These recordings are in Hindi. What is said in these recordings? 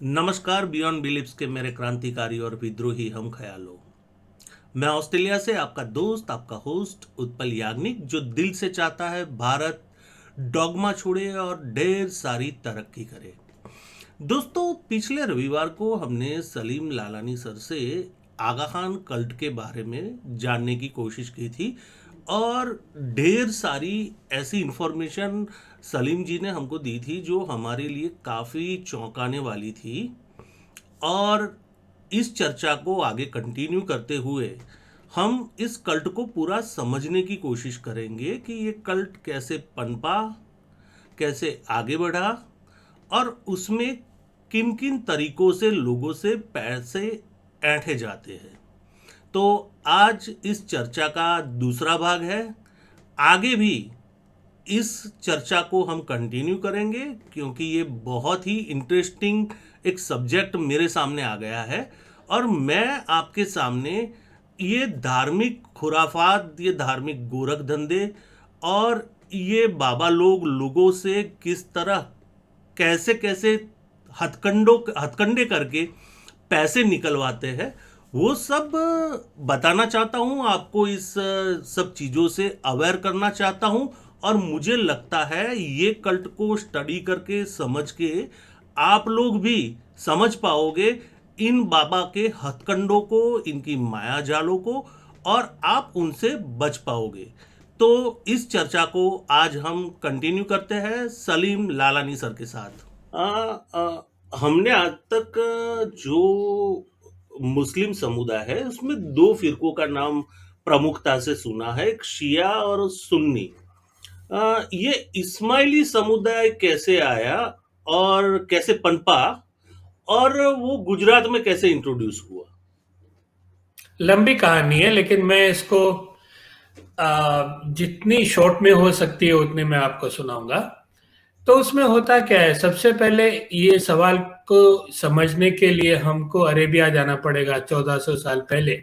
नमस्कार बियॉन्ड बिलीव्स के मेरे क्रांतिकारी और विद्रोही हम ख्यालों। मैं ऑस्ट्रेलिया से आपका दोस्त, आपका होस्ट उत्पल याग्निक, जो दिल से चाहता है भारत डॉगमा छोड़े और ढेर सारी तरक्की करे। दोस्तों, पिछले रविवार को हमने सलीम लालानी सर से आगा खान कल्ट के बारे में जानने की कोशिश की थी और ढेर सारी ऐसी इंफॉर्मेशन सलीम जी ने हमको दी थी जो हमारे लिए काफ़ी चौंकाने वाली थी। और इस चर्चा को आगे कंटिन्यू करते हुए हम इस कल्ट को पूरा समझने की कोशिश करेंगे कि ये कल्ट कैसे पनपा, कैसे आगे बढ़ा और उसमें किन किन तरीकों से लोगों से पैसे ऐंठे जाते हैं। तो आज इस चर्चा का दूसरा भाग है। आगे भी इस चर्चा को हम कंटिन्यू करेंगे क्योंकि ये बहुत ही इंटरेस्टिंग एक सब्जेक्ट मेरे सामने आ गया है और मैं आपके सामने ये धार्मिक खुराफात, ये धार्मिक गोरख धंधे और ये बाबा लोग लोगों से किस तरह कैसे कैसे हथकंडे करके पैसे निकलवाते हैं, वो सब बताना चाहता हूँ आपको। इस सब चीज़ों से अवेयर करना चाहता हूँ और मुझे लगता है ये कल्ट को स्टडी करके समझ के आप लोग भी समझ पाओगे इन बाबा के हथकंडों को, इनकी माया जालों को, और आप उनसे बच पाओगे। तो इस चर्चा को आज हम कंटिन्यू करते हैं सलीम लालानी सर के साथ। हमने आज तक जो मुस्लिम समुदाय है उसमें दो फिरकों का नाम प्रमुखता से सुना है, एक शिया और सुन्नी। ये इस्माइली समुदाय कैसे आया और कैसे पनपा और वो गुजरात में कैसे इंट्रोड्यूस हुआ? लंबी कहानी है, लेकिन मैं इसको जितनी शॉर्ट में हो सकती है उतने मैं आपको सुनाऊंगा। तो उसमें होता क्या है, सबसे पहले ये सवाल को समझने के लिए हमको अरेबिया जाना पड़ेगा 1400 साल पहले,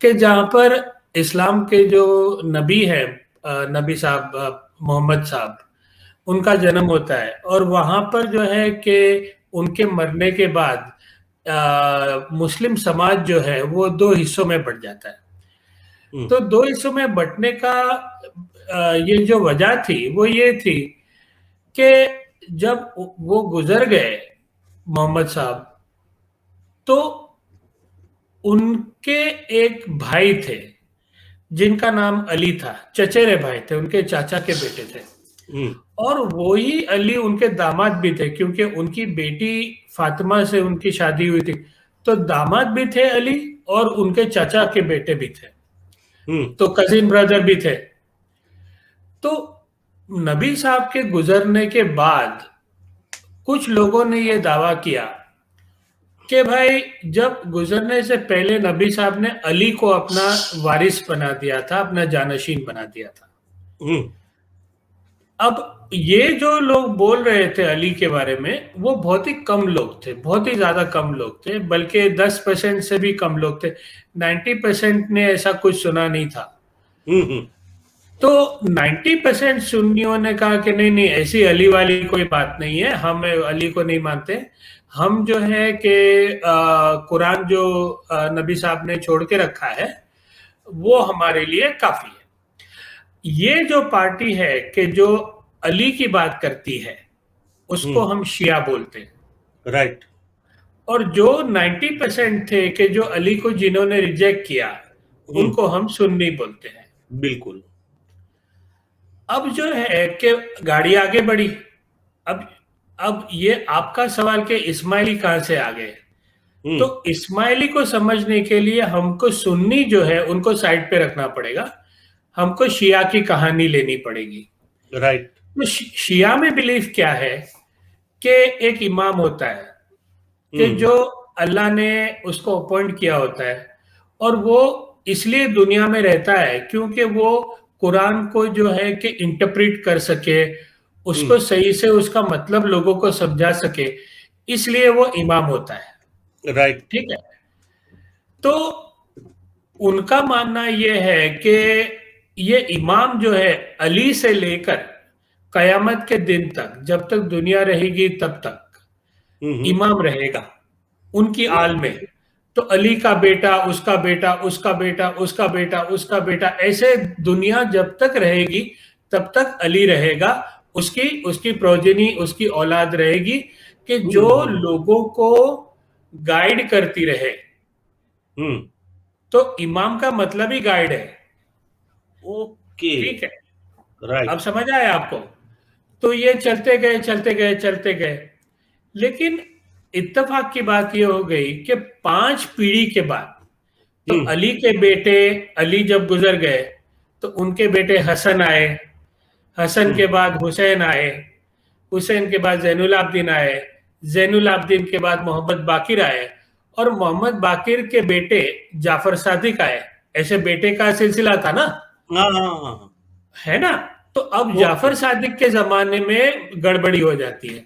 कि जहाँ पर इस्लाम के जो नबी है, नबी साहब, मोहम्मद साहब, उनका जन्म होता है। और वहाँ पर जो है कि उनके मरने के बाद मुस्लिम समाज जो है वो दो हिस्सों में बट जाता है। तो दो हिस्सों में बंटने का ये जो वजह थी वो ये थी कि जब वो गुजर गए मोहम्मद साहब, तो उनके एक भाई थे जिनका नाम अली था। चचेरे भाई थे, उनके चाचा के बेटे थे। और वही अली उनके दामाद भी थे, क्योंकि उनकी बेटी फातिमा से उनकी शादी हुई थी। तो दामाद भी थे अली और उनके चाचा के बेटे भी थे, तो कजिन ब्रदर भी थे। तो नबी साहब के गुजरने के बाद कुछ लोगों ने यह दावा किया कि भाई, जब गुजरने से पहले नबी साहब ने अली को अपना वारिस बना दिया था, अपना जानशीन बना दिया था। अब ये जो लोग बोल रहे थे अली के बारे में, वो बहुत ही कम लोग थे, बहुत ही ज्यादा कम लोग थे, बल्कि 10% से भी कम लोग थे। 90% ने ऐसा कुछ सुना नहीं था। तो 90% सुन्नियों ने कहा कि नहीं नहीं, ऐसी अली वाली कोई बात नहीं है, हम अली को नहीं मानते। हम जो है कि कुरान जो नबी साहब ने छोड़ के रखा है वो हमारे लिए काफी है। ये जो पार्टी है कि जो अली की बात करती है उसको हम शिया बोलते हैं। राइट। और जो 90% थे कि जो अली को जिन्होंने रिजेक्ट किया, उनको हम सुन्नी बोलते हैं। बिल्कुल। अब जो है कि गाड़ी आगे बढ़ी। अब अब ये आपका सवाल कि इस्माइली कहां से आ गए, तो इस्माइली को समझने के लिए हमको सुन्नी जो है उनको साइड पे रखना पड़ेगा, हमको शिया की कहानी लेनी पड़ेगी। राइट। तो शिया में बिलीफ क्या है कि एक इमाम होता है कि जो अल्लाह ने उसको अपॉइंट किया होता है, और वो इसलिए दुनिया में रहता है क्योंकि वो कुरान को जो है कि इंटरप्रेट कर सके, उसको सही से उसका मतलब लोगों को समझा सके, इसलिए वो इमाम होता है। राइट। ठीक है। तो उनका मानना यह है कि ये इमाम जो है अली से लेकर कयामत के दिन तक, जब तक दुनिया रहेगी तब तक, इमाम रहेगा उनकी आल में। तो अली का बेटा, उसका बेटा, उसका बेटा, उसका बेटा, उसका बेटा, ऐसे दुनिया जब तक रहेगी तब तक अली रहेगा। उसकी उसकी प्रोजेनी, उसकी औलाद रहेगी कि जो लोगों को गाइड करती रहे। तो इमाम का मतलब ही गाइड है। ओके। ठीक है, अब राइट। समझ आया आपको? तो ये चलते गए चलते गए चलते गए, लेकिन इत्तेफाक की बात ये हो गई कि 5 पीढ़ी के बाद, तो अली के बेटे अली जब गुजर गए तो उनके बेटे हसन आए, हसन के बाद हुसैन आए, हुसैन के बाद जैनुल आबदीन आए, जैनुल आबदीन के बाद मोहम्मद बाकिर आए, और मोहम्मद बाकिर के बेटे जाफर सादिक आए। ऐसे बेटे का सिलसिला था ना, हाँ हाँ हाँ। है ना? तो अब ओके। जाफर सादिक के जमाने में गड़बड़ी हो जाती है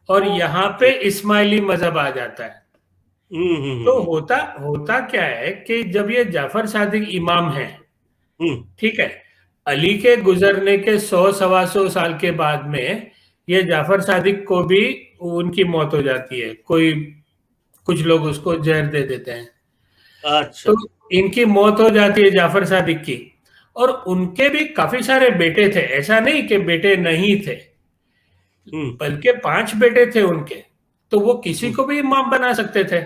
और यहाँ पे ओके। इस्माइली मजहब आ जाता है। तो होता होता क्या है कि जब ये जाफर सादिक इमाम है, ठीक है, अली के गुजरने के 100 सवा 100 साल के बाद में ये जाफर सादिक को भी उनकी मौत हो जाती है। कोई कुछ लोग उसको जहर दे देते हैं। अच्छा। तो इनकी मौत हो जाती है जाफर सादिक की, और उनके भी काफी सारे बेटे थे, ऐसा नहीं कि बेटे नहीं थे, बल्कि 5 बेटे थे उनके। तो वो किसी को भी इमाम बना सकते थे।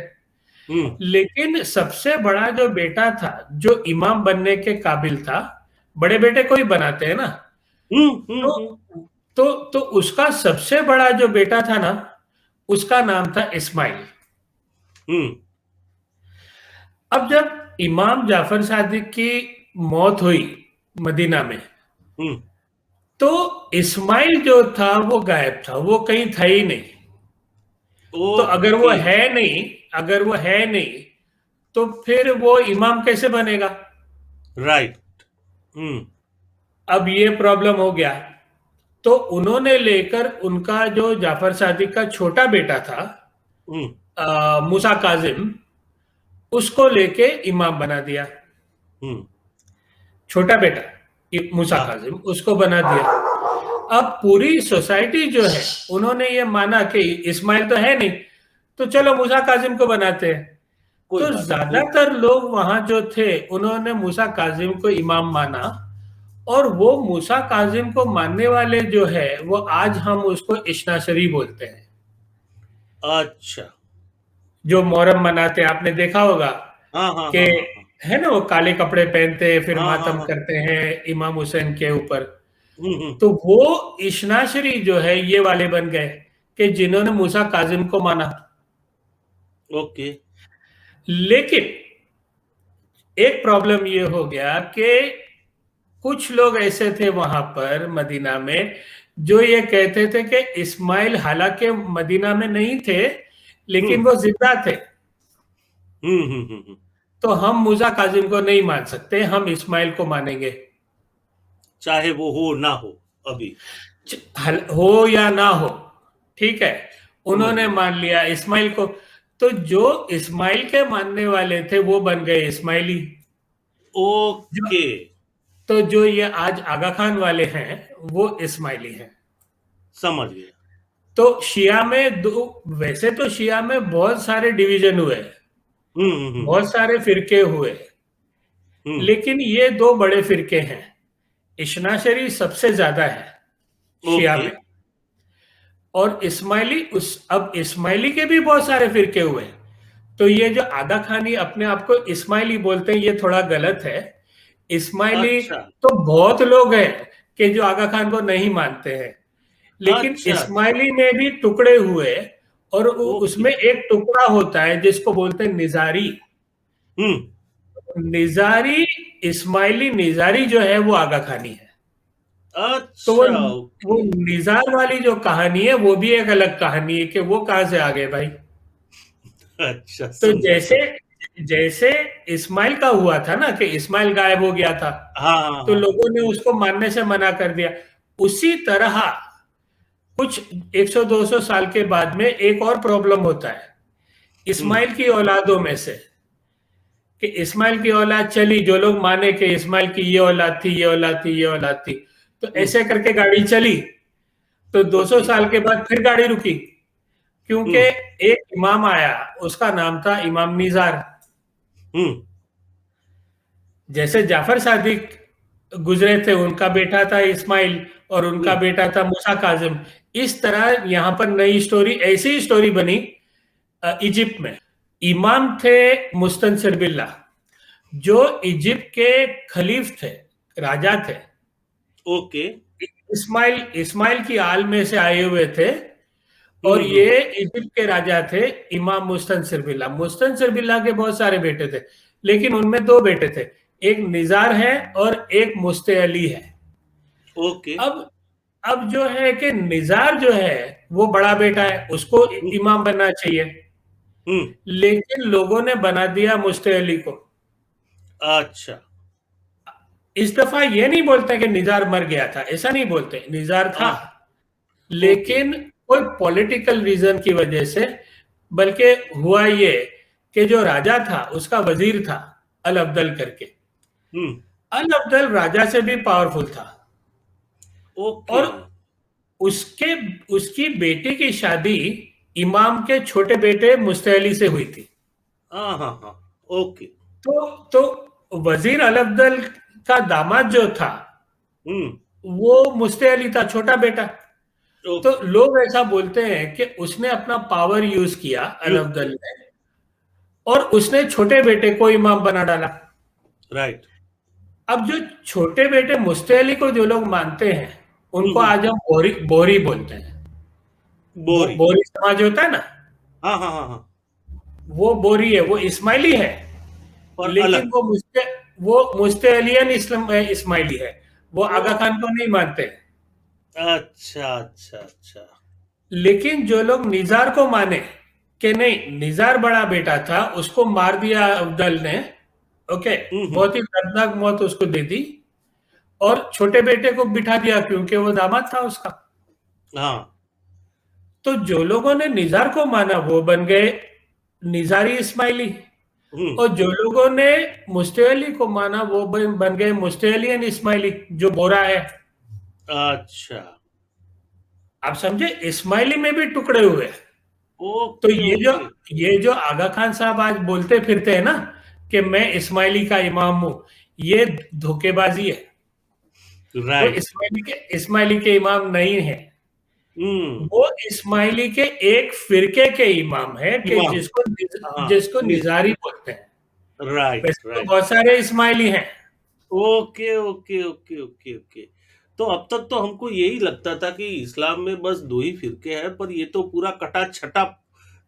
लेकिन सबसे बड़ा जो बेटा था जो इमाम बनने के काबिल था, बड़े बेटे को ही बनाते हैं ना, तो तो उसका सबसे बड़ा जो बेटा था ना, उसका नाम था इस्माइल। अब जब इमाम जाफर सादिक की मौत हुई मदीना में, तो इस्माइल जो था वो गायब था, वो कहीं था ही नहीं। तो अगर वो ओके। है नहीं, अगर वो है नहीं, तो फिर वो इमाम कैसे बनेगा? राइट। अब ये प्रॉब्लम हो गया। तो उन्होंने लेकर उनका जो जाफर सादिक का छोटा बेटा था, मूसा काजिम, उसको लेके इमाम बना दिया। छोटा बेटा मूसा हाँ। काजिम, उसको बना दिया। अब पूरी सोसाइटी जो है, उन्होंने ये माना कि इस्माइल तो है नहीं, तो चलो मूसा काजिम को बनाते हैं। कोई तो बात नहीं। ज्यादातर लोग वहां जो थे उन्होंने मूसा काजिम को इमाम माना, और वो मूसा काजिम को मानने वाले जो है वो आज हम उसको इश्नाशरी बोलते हैं। अच्छा। जो मोहर्रम मनाते हैं, आपने देखा होगा हाँ हाँ कि, हाँ हाँ हाँ है ना, वो काले कपड़े पहनते हैं, फिर हाँ हाँ मातम हाँ। करते हैं इमाम हुसैन के ऊपर। हम्म। तो वो इश्नाशरी जो है ये वाले बन गए कि जिन्होंने मूसा काजिम को माना। ओके। लेकिन एक प्रॉब्लम ये हो गया कि कुछ लोग ऐसे थे वहां पर मदीना में जो ये कहते थे कि इस्माइल हालांकि मदीना में नहीं थे, लेकिन हम्म वो जिंदा थे। हम्म। तो हम मूसा काजिम को नहीं मान सकते, हम इस्माइल को मानेंगे। चाहे वो हो ना हो अभी। हो या ना हो, ठीक है, समझ उन्होंने गया। मान लिया इस्माइल को। तो जो इस्माइल के मानने वाले थे वो बन गए इस्माइली। जो ओके। तो जो ये आज आगा खान वाले हैं वो इस्माइली हैं। समझ गया। तो शिया में दो, वैसे तो शिया में बहुत सारे डिवीजन हुए, हम्म। बहुत सारे फिरके हुए, हम्म। लेकिन ये दो बड़े फिरके हैं। इश्नाशरी सबसे ज्यादा है शिया ओके। में, और इस्माइली अब इस्माइली के भी बहुत सारे फिरके हुए। तो ये जो आगा खानी अपने आप को इस्माइली बोलते हैं ये थोड़ा गलत है। इस्माइली अच्छा। तो बहुत लोग हैं कि जो आगा खान को नहीं मानते हैं, लेकिन अच्छा अच्छा। इस्माइली में भी टुकड़े हुए, और ओके। उसमें एक टुकड़ा होता है जिसको बोलते हैं निजारी। हम्म। निजारी, इस्माइली निजारी जो है वो आगा खानी है। तो वो अच्छा। वो ओके। निजार वाली जो कहानी है वो भी एक अलग कहानी है कि वो कहां से आ गए भाई। अच्छा, तो समझा जैसे समझा। जैसे इस्माइल का हुआ था ना कि इस्माइल गायब हो गया था, हाँ हाँ तो हाँ। लोगों ने उसको मानने से मना कर दिया। उसी तरह कुछ 100-200 साल के बाद में एक और प्रॉब्लम होता है हम्म इस्माइल की औलादों में से, कि इस्माइल की औलाद चली, जो लोग माने कि इस्माइल की ये औलाद थी, ये औलाद थी, ये औलाद थी, तो हम्म। ऐसे करके गाड़ी चली। तो 200 ओके। साल के बाद फिर गाड़ी रुकी, क्योंकि हम्म एक इमाम आया, उसका नाम था इमाम निजार। हम्म जैसे जाफर सादिक गुजरे थे, उनका बेटा था इस्माइल और उनका हम्म बेटा था मूसा काजिम। इस तरह यहाँ पर नई स्टोरी, ऐसी ही स्टोरी बनी इजिप्ट में। इमाम थे मुस्तनसिर बिल्ला, जो इजिप्ट के खलीफ थे, राजा थे। ओके। इस्माइल इस्माइल की आल में से आए हुए थे। और हम्म। ये इजिप्ट के राजा थे इमाम मुस्तनसिर बिल्ला। मुस्तनसिर बिल्ला के बहुत सारे बेटे थे, लेकिन उनमें दो बेटे थे, एक निजार है और एक मुस्ते अली है। ओके। अब अब जो है कि निजार जो है वो बड़ा बेटा है, उसको हम्म इमाम बनना चाहिए। हम्म, लेकिन लोगों ने बना दिया मुस्ते अली को। अच्छा। इस दफा ये नहीं बोलते कि निजार मर गया था, ऐसा नहीं बोलते, निजार था। हाँ। ओके। लेकिन कोई पॉलिटिकल रीजन की वजह से, बल्कि हुआ ये कि जो राजा था उसका वजीर था अल अब्दल करके। हम्म। अल अब्दल राजा से भी पावरफुल था। ओके। और उसके उसकी बेटी की शादी इमाम के छोटे बेटे मुस्ते अली से हुई थी। हाँ हाँ हाँ। ओके। तो वजीर अल अब्दल का दामाद जो था हम्म। वो मुस्ते अली था, छोटा बेटा। तो ओके। लोग ऐसा बोलते हैं कि उसने अपना पावर यूज किया अल यूज अब्दल किया। ने, और उसने छोटे बेटे को इमाम बना डाला। राइट। अब जो छोटे बेटे मुस्ते अली को जो लोग मानते हैं, उनको हम्म। आज हम बोरी बोरी बोलते हैं। बोरी। बोरी समाज होता है ना, हाँ हाँ हाँ हाँ। वो बोरी है, वो इस्माइली है। पर लेकिन अलग। वो मुस्ते अलियन इस्माइली है। वो ओ। आगा खान को नहीं मानते। अच्छा अच्छा अच्छा। लेकिन जो लोग निजार को माने कि नहीं, निजार बड़ा बेटा था, उसको मार दिया अब्दल ने, ओके, हम्म। बहुत ही दर्दनाक मौत उसको दे दी, और छोटे बेटे को बिठा दिया क्योंकि वो दामाद था उसका। हाँ। तो जो लोगों ने निजार को माना वो बन गए निजारी इस्माइली, हम्म। और जो लोगों ने मुस्ते अली को माना वो बन गए मुस्ते अलियन इस्माइली, जो बोरा है। अच्छा। आप समझे, इस्माइली में भी टुकड़े हुए। तो ओके ओके। ये जो आगा खान साहब आज बोलते फिरते हैं ना कि मैं इस्माइली का इमाम हूं, ये धोखेबाजी है। वो राइट। इस्माइली के इमाम नहीं है। हम्म। वो इस्माइली के एक फिरके के इमाम है कि इमाम। जिसको हाँ। जिसको निजारी बोलते हैं। राइट वैसे तो राइट। बहुत सारे इस्माइली हैं। Okay okay okay okay okay. तो अब तक तो हमको यही लगता था कि इस्लाम में बस दो ही फिरके हैं, पर ये तो पूरा कटा छटा।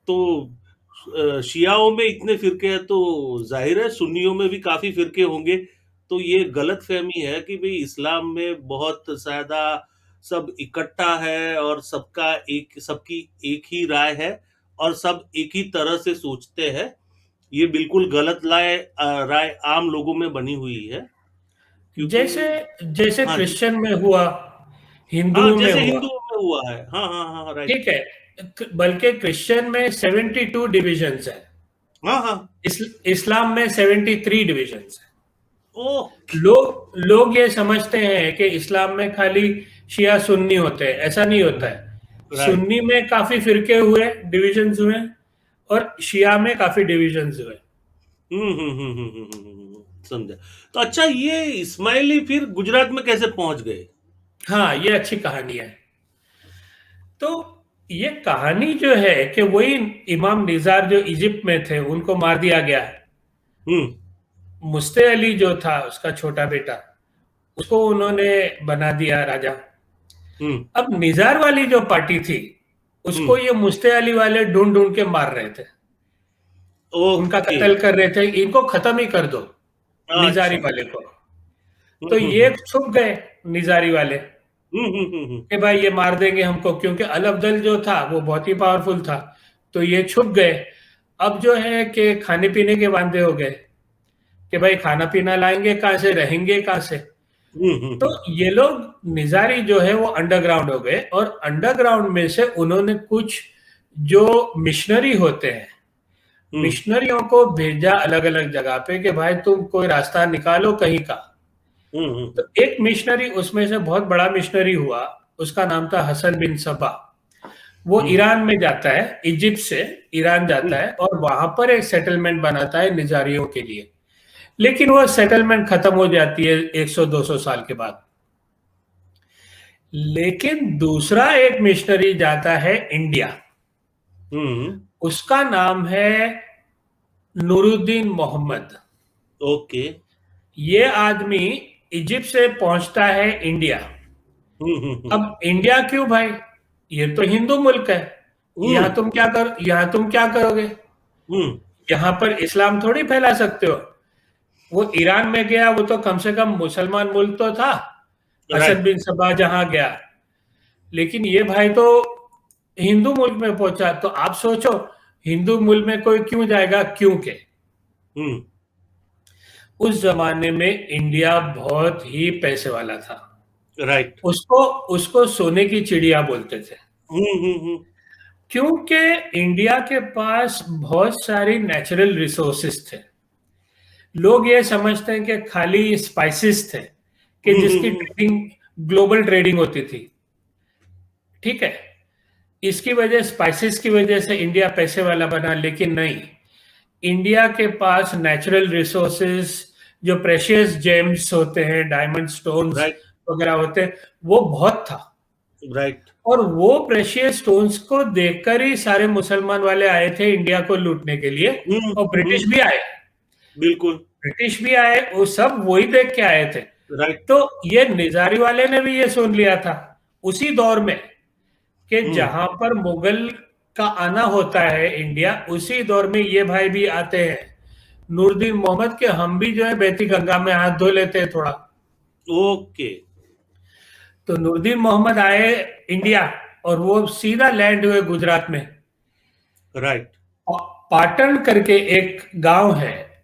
तो शियाओं में इतने फिरके हैं तो जाहिर है सुन्नियों में भी काफी फिरके होंगे। तो ये गलत फहमी है कि भाई इस्लाम में बहुत ज्यादा सब इकट्ठा है और सबकी एक ही राय है और सब एक ही तरह से सोचते हैं। ये बिल्कुल गलत राय आम लोगों में बनी हुई है, क्योंकि जैसे जैसे हाँ जी। क्रिश्चियन में हुआ, हाँ, हिंदुओं में जैसे हुआ, हिंदुओं में हुआ है। हाँ हाँ हाँ, राइट। ठीक है। बल्कि क्रिश्चियन में 72 डिविजन्स है, हाँ हाँ। इस्लाम में 73 डिविजन्स है। ओके। लोग ये समझते हैं कि इस्लाम में खाली शिया सुन्नी होते हैं, ऐसा नहीं होता है। राइट। सुन्नी में काफी फिरके हुए, डिविजन्स हुए, और शिया में काफी डिविजन्स हुए। समझा। तो अच्छा, ये इस्माइली फिर गुजरात में कैसे पहुंच गए? हाँ, ये अच्छी कहानी है। तो ये कहानी जो है कि वही इमाम निजार जो इजिप्ट में थे उनको मार दिया गया। हम्म मुस्ते अली जो था उसका छोटा बेटा, उसको उन्होंने बना दिया राजा। हम्म अब निजार वाली जो पार्टी थी, उसको हम्म। ये मुस्ते अली वाले ढूंढ ढूंढ के मार रहे थे, उनका ओके। कत्ल कर रहे थे, इनको खत्म ही कर दो, निजारी अच्छा। वाले को। तो ये छुप गए निजारी वाले हम्म। कि भाई ये मार देंगे हमको, क्योंकि अल अब्दल जो था वो बहुत ही पावरफुल था। तो ये छुप गए। अब जो है कि खाने पीने के वांदे हो गए कि भाई खाना पीना लाएंगे कहाँ से, रहेंगे कहाँ से। तो हम्म। ये लोग निजारी जो है वो अंडरग्राउंड हो गए, और अंडरग्राउंड में से उन्होंने कुछ जो मिशनरी होते हैं, हम्म मिशनरियों को भेजा अलग अलग जगह पे कि भाई तुम कोई रास्ता निकालो कहीं का। तो हम्म। एक मिशनरी उसमें से बहुत बड़ा मिशनरी हुआ, उसका नाम था हसन बिन सबा। वो ईरान में जाता है, इजिप्ट से ईरान जाता है और वहां पर एक सेटलमेंट बनाता है निजारियों के लिए। लेकिन वो सेटलमेंट खत्म हो जाती है 100-200 साल के बाद। लेकिन दूसरा एक मिशनरी जाता है इंडिया, हम्म। उसका नाम है नूरुद्दीन मोहम्मद। ओके। ये आदमी इजिप्ट से पहुंचता है इंडिया। हम्म। अब इंडिया क्यों भाई, ये तो हिंदू मुल्क है, हम्म। यहाँ तुम क्या करोगे, हम्म। यहाँ पर इस्लाम थोड़ी फैला सकते हो। वो ईरान में गया, वो तो कम से कम मुसलमान मुल्क तो था, हसन राइट। बिन सबा जहां गया। लेकिन ये भाई तो हिंदू मुल्क में पहुंचा, तो आप सोचो हिंदू मुल्क में कोई क्यों जाएगा, क्यों के। हम्म। उस जमाने में इंडिया बहुत ही पैसे वाला था। राइट। उसको उसको सोने की चिड़िया बोलते थे, हम्म। क्योंकि इंडिया के पास बहुत सारी नेचुरल रिसोर्सेस थे। लोग ये समझते हैं कि खाली स्पाइसेस थे, कि जिसकी हम्म। ट्रेडिंग, ग्लोबल ट्रेडिंग होती थी, ठीक है, इसकी वजह, स्पाइसेस की वजह से इंडिया पैसे वाला बना। लेकिन नहीं, इंडिया के पास नेचुरल रिसोर्सेज, जो प्रेशियस जेम्स होते हैं, डायमंड स्टोन्स राइट। वगैरह होते हैं, वो बहुत था। राइट। और वो प्रेशियस स्टोन्स को देखकर ही सारे मुसलमान वाले आए थे इंडिया को लूटने के लिए। और ब्रिटिश भी आए, बिल्कुल। ब्रिटिश भी आए, वो सब वही देख के आए थे। राइट। तो ये निजारी वाले ने भी ये सुन लिया था उसी दौर में, कि हम्म। जहां पर मुगल का आना होता है इंडिया, उसी दौर में ये भाई भी आते हैं नूरुद्दीन मोहम्मद के, हम भी जो है बेती गंगा में हाथ धो लेते हैं थोड़ा। ओके। तो नूरुद्दीन मोहम्मद आए इंडिया, और वो सीधा लैंड हुए गुजरात में। राइट। पाटन करके एक गांव है,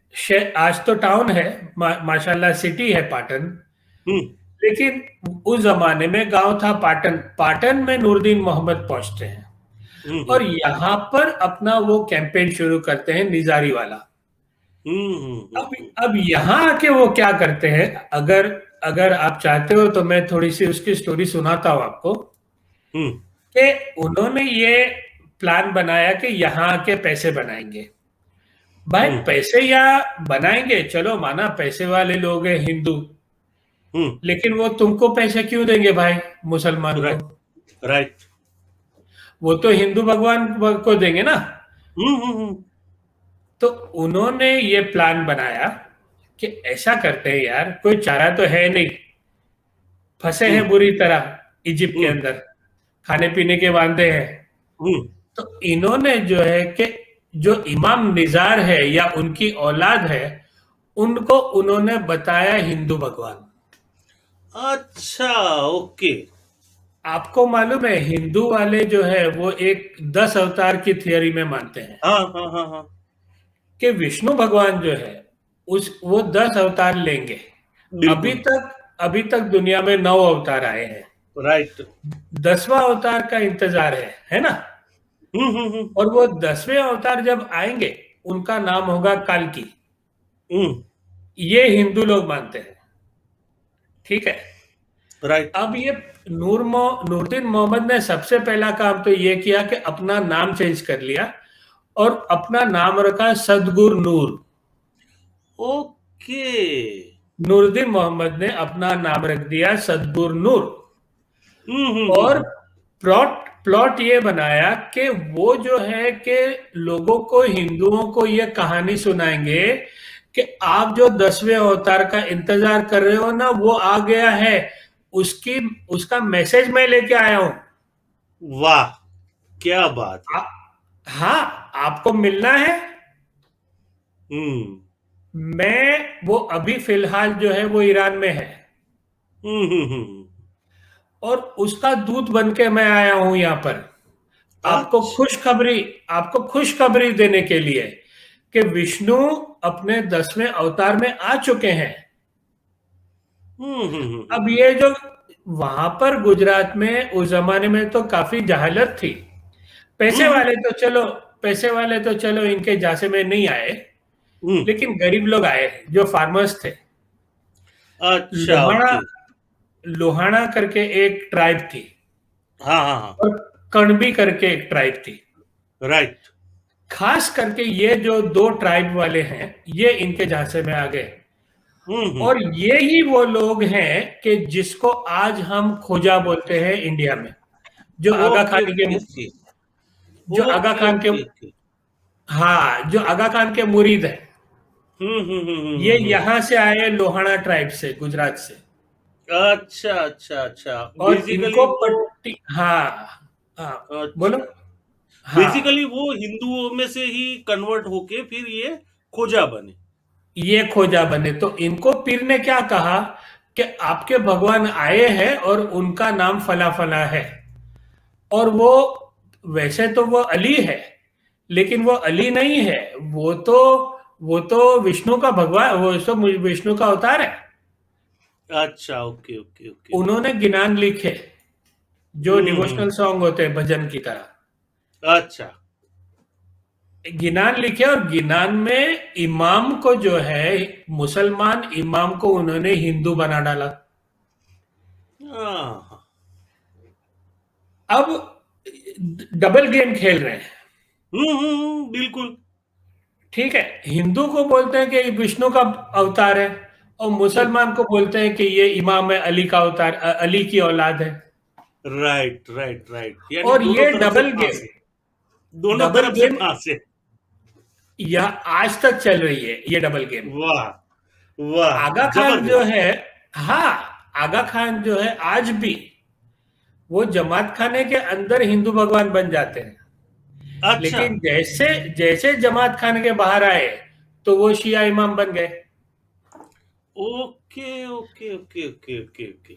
आज तो टाउन है, माशाल्लाह सिटी है पाटन, हम्म। लेकिन उस जमाने में गांव था पाटन। पाटन में नूरुद्दीन मोहम्मद पहुंचते हैं और हम्म। यहाँ पर अपना वो कैंपेन शुरू करते हैं निजारी वाला। अब हम्म। अब यहाँ आके वो क्या करते हैं, अगर अगर आप चाहते हो तो मैं थोड़ी सी उसकी स्टोरी सुनाता हूँ आपको, हम्म। कि उन्होंने ये प्लान बनाया कि यहाँ आके पैसे बनाएंगे। भाई हम्म। पैसे या बनाएंगे, चलो माना पैसे वाले लोग हैं हिंदू, हम्म। लेकिन वो तुमको पैसे क्यों देंगे भाई, मुसलमान को? राइट। राइट। वो तो हिंदू भगवान को देंगे ना। हम्म। तो उन्होंने ये प्लान बनाया कि ऐसा करते हैं यार, कोई चारा तो है नहीं, फंसे हैं हम्म। बुरी तरह इजिप्ट के हम्म। अंदर, खाने पीने के वांदे हैं। हम्म। तो इन्होंने जो है कि जो इमाम निजार है या उनकी औलाद है, उनको उन्होंने बताया हिंदू भगवान। अच्छा। ओके। आपको मालूम है हिंदू वाले जो है वो एक 10 अवतार की थियोरी में मानते हैं, हाँ हाँ हाँ हाँ। कि विष्णु भगवान जो है उस वो 10 अवतार लेंगे। अभी बिल्कुल। तक अभी तक दुनिया में 9 अवतार आए हैं, राइट। 10वां अवतार का इंतजार है ना। हम्म। और वो 10वें अवतार जब आएंगे, उनका नाम होगा काल्की। हम्म। ये हिंदू लोग मानते हैं, ठीक है। राइट। अब ये नूरुद्दीन मोहम्मद ने सबसे पहला काम तो ये किया कि अपना नाम चेंज कर लिया और अपना नाम रखा सदगुर नूर। ओके। नूरुद्दीन मोहम्मद ने अपना नाम रख दिया सदगुर नूर। और हम्म। प्लॉट प्लॉट ये बनाया कि वो जो है कि लोगों को, हिंदुओं को ये कहानी सुनाएंगे कि आप जो 10वें अवतार का इंतजार कर रहे हो ना, वो आ गया है, उसकी उसका मैसेज मैं लेके आया हूं। वाह, क्या बात है। आ- हाँ, आपको मिलना है। हम्म। मैं वो अभी फिलहाल जो है वो ईरान में है, हम्म। और उसका दूत बन के मैं आया हूं यहाँ पर, आपको अच्छा। खुशखबरी आपको खुशखबरी देने के लिए कि विष्णु अपने 10वें अवतार में आ चुके हैं। अब हम्म। ये जो वहां पर गुजरात में उस जमाने में तो काफी जहालत थी। पैसे हम्म। वाले तो चलो पैसे वाले तो चलो इनके जासे में नहीं आए, हम्म। लेकिन गरीब लोग आए जो फार्मर्स थे। अच्छा। लोहाना ओके। लोहाना करके एक ट्राइब थी, हाँ हाँ हाँ। और कणबी करके एक ट्राइब थी। राइट। खास करके ये जो दो ट्राइब वाले हैं, ये इनके झांसे में आ गए। हम्म। और ये ही वो लोग हैं कि जिसको आज हम खोजा बोलते हैं इंडिया में, जो आगा ओके खान के ओके ओके जो आगा ओके खान के ओके ओके। हाँ, जो आगा खान के मुरीद है। ये हम्म। यहां से आए, लोहाना ट्राइब से, गुजरात से। अच्छा अच्छा अच्छा। और बेसिकली इनको वो, पट्टी, हाँ, हाँ, बोलो। अच्छा, हाँ, बेसिकली वो हिंदुओं में से ही कन्वर्ट होके फिर ये खोजा बने। ये खोजा बने। तो इनको पीर ने क्या कहा कि आपके भगवान आए हैं और उनका नाम फला फला है। और वो, वैसे तो वो अली है, लेकिन वो अली नहीं है। वो तो वो तो विष्णु का भगवान, वो तो विष्णु का अवतार है। अच्छा, ओके ओके ओके ओके। उन्होंने गिनान लिखे, जो हम्म। डिवोशनल सॉन्ग होते हैं भजन की तरह। अच्छा। गिनान लिखे, और गिनान में इमाम को जो है, मुसलमान इमाम को उन्होंने हिंदू बना डाला। हाँ। अब डबल गेम खेल रहे हैं। बिल्कुल। ठीक है, हिंदू को बोलते हैं कि विष्णु का अवतार है, और मुसलमान को बोलते हैं कि ये इमाम है, अली का अवतार, अली की औलाद है। राइट राइट राइट, यानी और दोनों ये तरफ से डबल गेम, फांस है। दोनों डबल तरफ से गेम फांस है। यह आज तक चल रही है, ये डबल गेम। वाह वाह। आगा खान जो जबरदस्त। है, हाँ, आगा खान जो है आज भी वो जमात खाने के अंदर हिंदू भगवान बन जाते हैं। अच्छा। लेकिन जैसे जैसे जमात खाने के बाहर आए, तो वो शिया इमाम बन गए। Okay okay okay okay okay okay.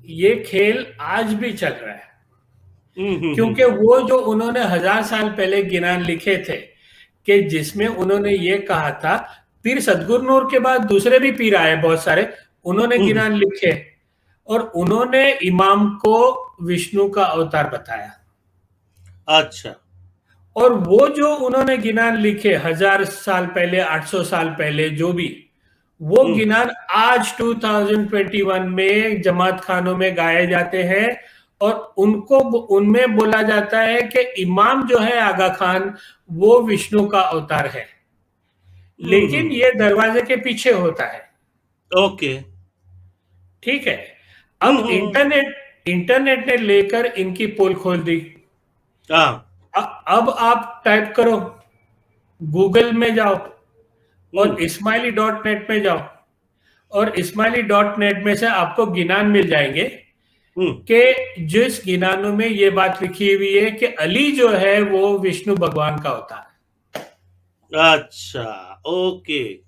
ये खेल आज भी चल रहा है। क्योंकि हम्म। वो जो उन्होंने 1000 साल पहले गिनान लिखे थे, कि जिसमें उन्होंने ये कहा था, पीर सदगुरु नूर के बाद दूसरे भी पीर आए बहुत सारे, उन्होंने हम्म, गिनान लिखे, और उन्होंने इमाम को विष्णु का अवतार बताया। अच्छा। और वो जो उन्होंने गिनान लिखे 1000 साल पहले, 800 साल पहले, जो भी, वो हम्म गिनान आज 2021 में जमात खानों में गाए जाते हैं। और उनको, उनमें बोला जाता है कि इमाम जो है आगा खान, वो विष्णु का अवतार है। लेकिन हम्म। ये दरवाजे के पीछे होता है। ओके। ठीक है। अब हम्म। इंटरनेट इंटरनेट ने लेकर इनकी पोल खोल दी। हाँ। अब आप टाइप करो, गूगल में जाओ, और हम्म ismaili.net में जाओ, और ismaili.net में से आपको गिनान मिल जाएंगे, हम्म। कि जिस गिनानों में ये बात लिखी हुई है कि अली जो है वो विष्णु भगवान का अवतार अच्छा। ओके।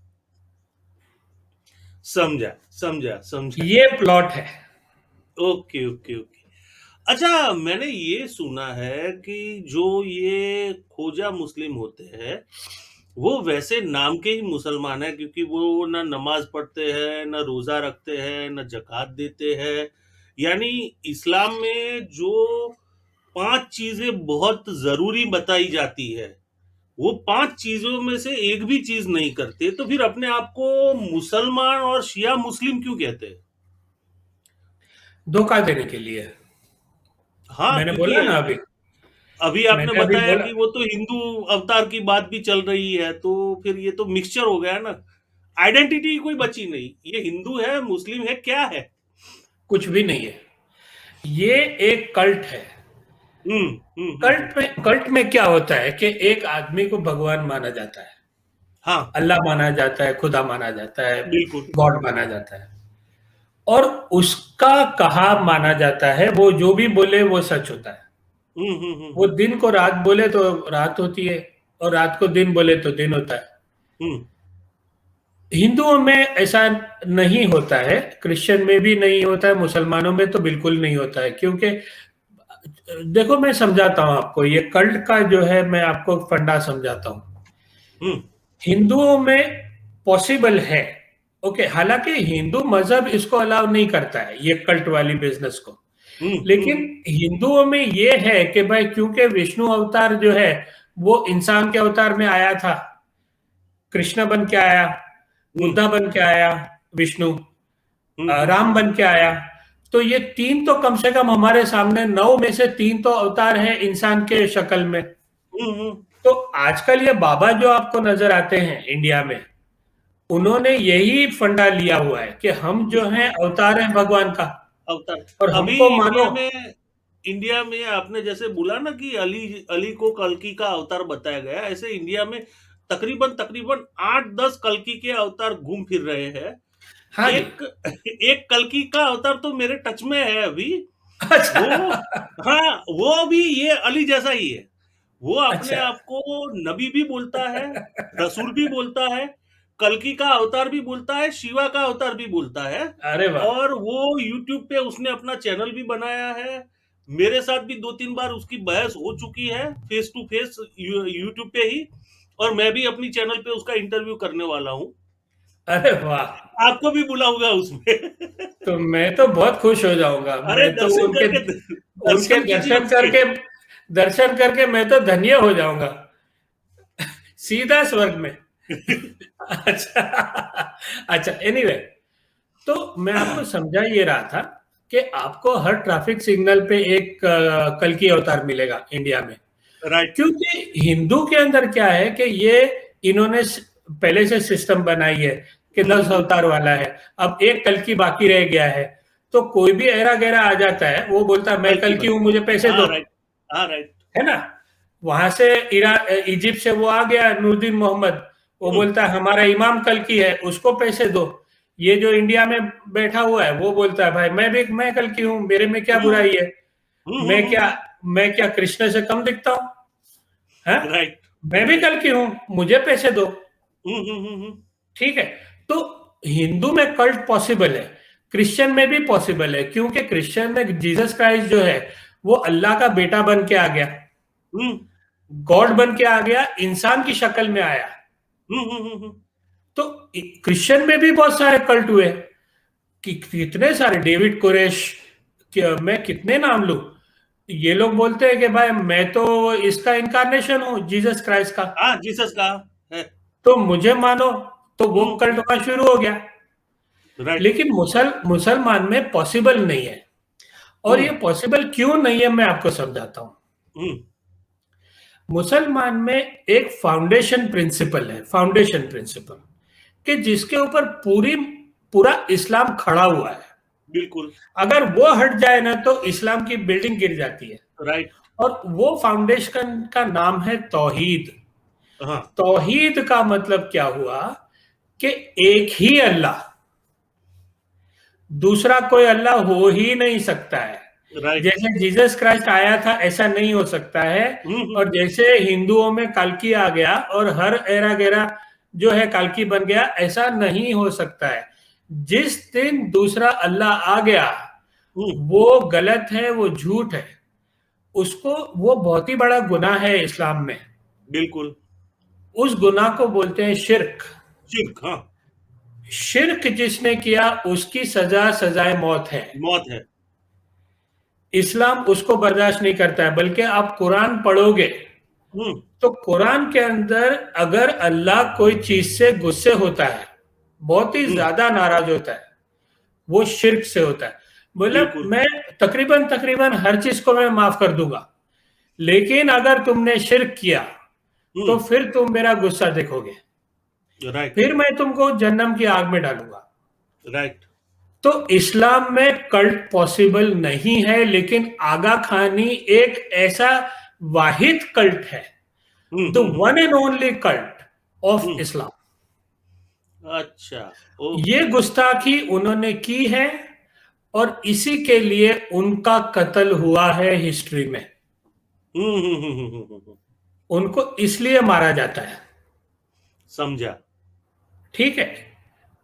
समझा समझा है। समझा। ये प्लॉट है। Okay okay okay. अच्छा, मैंने ये सुना है कि जो ये खोजा मुस्लिम होते हैं, वो वैसे नाम के ही मुसलमान है, क्योंकि वो ना नमाज पढ़ते हैं, ना रोजा रखते हैं, ना जकात देते हैं। यानी इस्लाम में जो 5 चीजें बहुत जरूरी बताई जाती है, वो 5 चीजों में से एक भी चीज नहीं करते, तो फिर अपने आप को मुसलमान और शिया मुस्लिम क्यों कहते हैं? धोखा देने के लिए। हाँ, मैंने क्योंकि बोला ना अभी, अभी आपने मैंने अभी बताया बोला, कि वो तो हिंदू अवतार की बात भी चल रही है, तो फिर ये तो मिक्सचर हो गया ना। आइडेंटिटी कोई बची नहीं, ये हिंदू है, मुस्लिम है, क्या है? कुछ भी नहीं है। ये एक कल्ट है। हम्म हम्म हम्म हम्म। कल्ट में क्या होता है कि एक आदमी को भगवान माना जाता है, हाँ। अल्लाह माना जाता है, खुदा माना जाता है, बिल्कुल। गॉड माना जाता है। और उसका कहा माना जाता है, वो जो भी बोले वो सच होता है। वो हम्म। दिन को रात बोले तो रात होती है, और रात को दिन बोले तो दिन होता है। हम्म। हिंदुओं में ऐसा नहीं होता है, क्रिश्चियन में भी नहीं होता है, मुसलमानों में तो बिल्कुल नहीं होता है। क्योंकि देखो, मैं समझाता हूं आपको, ये कल्ट का जो है, मैं आपको फंडा समझाता हूं। हम्म हिंदुओं में पॉसिबल है, ओके, हालांकि हिंदू मजहब इसको अलाउ नहीं करता है, ये कल्ट वाली बिजनेस को। लेकिन हम्म। हिंदुओं में ये है कि भाई, क्योंकि विष्णु अवतार जो है वो इंसान के अवतार में आया था, कृष्ण बन के आया, हम्म बुद्धा बन के आया, विष्णु, हम्म। राम बन के आया। तो ये तीन तो कम से कम हमारे सामने, 9 में से 3 तो अवतार है इंसान के शक्ल में। हम्म। तो आजकल ये बाबा जो आपको नजर आते हैं इंडिया में, उन्होंने यही फंडा लिया हुआ है कि हम जो हैं बिल्कुल। अवतार हैं भगवान का, अवतार। और अभी हमको मानो। इंडिया में आपने जैसे बोला ना कि अली अली को कल्कि का अवतार बताया गया, ऐसे इंडिया में तकरीबन तकरीबन 8-10 कल्कि के अवतार घूम फिर रहे हैं। हाँ जी। एक एक कल्कि का अवतार तो मेरे टच में है अभी। अच्छा। वो, हाँ, वो भी ये अली जैसा ही है। वो अपने अच्छा। आप को नबी भी बोलता है, रसूल भी बोलता है, कल्कि का अवतार भी बोलता है, शिवा का अवतार भी बोलता है। अरे वाह। और वो यूट्यूब पे उसने अपना चैनल भी बनाया है। मेरे साथ भी 2-3 बार उसकी बहस हो चुकी है, फेस टू फेस यूट्यूब पे ही। और मैं भी अपनी चैनल पे उसका इंटरव्यू करने वाला हूँ। अरे वाह। आपको भी बुला होगा उसमें। तो मैं तो बहुत खुश हो जाऊंगा। अरे मैं तो दर्शन उनके करके, उनके दर्शन कीजिए उसके। दर्शन करके मैं तो धन्य हो जाऊंगा, सीधा स्वर्ग में। अच्छा। अच्छा, एनीवे, तो मैं आपको समझा ये रहा था कि आपको हर ट्रैफिक सिग्नल पे एक कल्कि अवतार मिलेगा इंडिया में। राइट। क्योंकि हिंदू के अंदर क्या है कि ये इन्होंने पहले से सिस्टम बनाई है कि 10 अवतार वाला है। अब एक कल्कि बाकी रह गया है, तो कोई भी ऐरा गैरा आ जाता है, वो बोलता है मैं कल की कल्कि बात। हूं, मुझे पैसे हाँ दो। राइट। हाँ राइट। है ना? वहां से इजिप्ट से वो आ गया नूरुद्दीन मोहम्मद, वो हम्म बोलता है हमारा इमाम कल्कि है, उसको पैसे दो। ये जो इंडिया में बैठा हुआ है वो बोलता है भाई मैं कल्कि हूँ, मेरे में क्या हम्म बुराई है? मैं क्या हम्म। मैं क्या कृष्ण से कम दिखता हूँ? है? राइट। मैं भी कल्कि हूँ, मुझे पैसे दो। हम्म। ठीक है। तो हिंदू में कल्ट पॉसिबल है, क्रिश्चियन में भी पॉसिबल है, क्योंकि क्रिश्चियन में जीसस क्राइस्ट जो है वो अल्लाह का बेटा बन के आ गया, हम्म गॉड बन के आ गया, इंसान की शक्ल में आया। हम्म। तो क्रिश्चियन में भी बहुत सारे कल्ट हुए कि कितने सारे, डेविड कोरेश, मैं कितने नाम लूं। ये लोग बोलते हैं कि भाई मैं तो इसका इनकारनेशन हूं, जीसस क्राइस्ट का, हाँ, जीसस का है। तो मुझे मानो। तो वो कल्ट हम्म। होना शुरू हो गया। राइट। लेकिन मुसलमान में पॉसिबल नहीं है। और ये हम्म पॉसिबल क्यों नहीं है मैं आपको समझाता हूं। हम्म मुसलमान में एक फाउंडेशन प्रिंसिपल है, फाउंडेशन प्रिंसिपल, कि जिसके ऊपर पूरी पूरा इस्लाम खड़ा हुआ है। बिल्कुल। अगर वो हट जाए ना तो इस्लाम की बिल्डिंग गिर जाती है। राइट। और वो फाउंडेशन का नाम है तौहीद। हाँ। तौहीद का मतलब क्या हुआ कि एक ही अल्लाह, दूसरा कोई अल्लाह हो ही नहीं सकता है। राइट। जैसे जीसस क्राइस्ट आया था ऐसा नहीं हो सकता है। और हम्म। जैसे हिंदुओं में काल्की आ गया और हर एरा गेरा जो है काल्की बन गया, ऐसा नहीं हो सकता है। जिस दिन दूसरा अल्लाह आ गया हम्म। वो गलत है, वो झूठ है। उसको, वो बहुत ही बड़ा गुनाह है इस्लाम में। बिल्कुल। उस गुनाह को बोलते हैं शिर्क। शिर्क, हाँ। शिर्क जिसने किया उसकी सजा सजाए मौत है। मौत है। इस्लाम उसको बर्दाश्त नहीं करता है। बल्कि आप कुरान पढ़ोगे हम्म तो कुरान के अंदर अगर अल्लाह कोई चीज से गुस्से होता है, बहुत ही हम्म। ज्यादा नाराज होता है, वो शिर्क से होता है। मतलब बिल्कुल। मैं तकरीबन तकरीबन हर चीज को मैं माफ कर दूंगा, लेकिन अगर तुमने शिर्क किया तो हम्म। फिर तुम मेरा गुस्सा देखोगे, राइट। फिर मैं तुमको जन्नम की आग में डालूंगा। राइट। तो इस्लाम में कल्ट पॉसिबल नहीं है, लेकिन आगा खानी एक ऐसा वाहिद कल्ट है, the hmm. One and only cult of hmm. Islam. अच्छा। ये ओके। गुस्ताखी उन्होंने की है और इसी के लिए उनका कत्ल हुआ है हिस्ट्री में। उनको इसलिए मारा जाता है। समझा। ठीक है।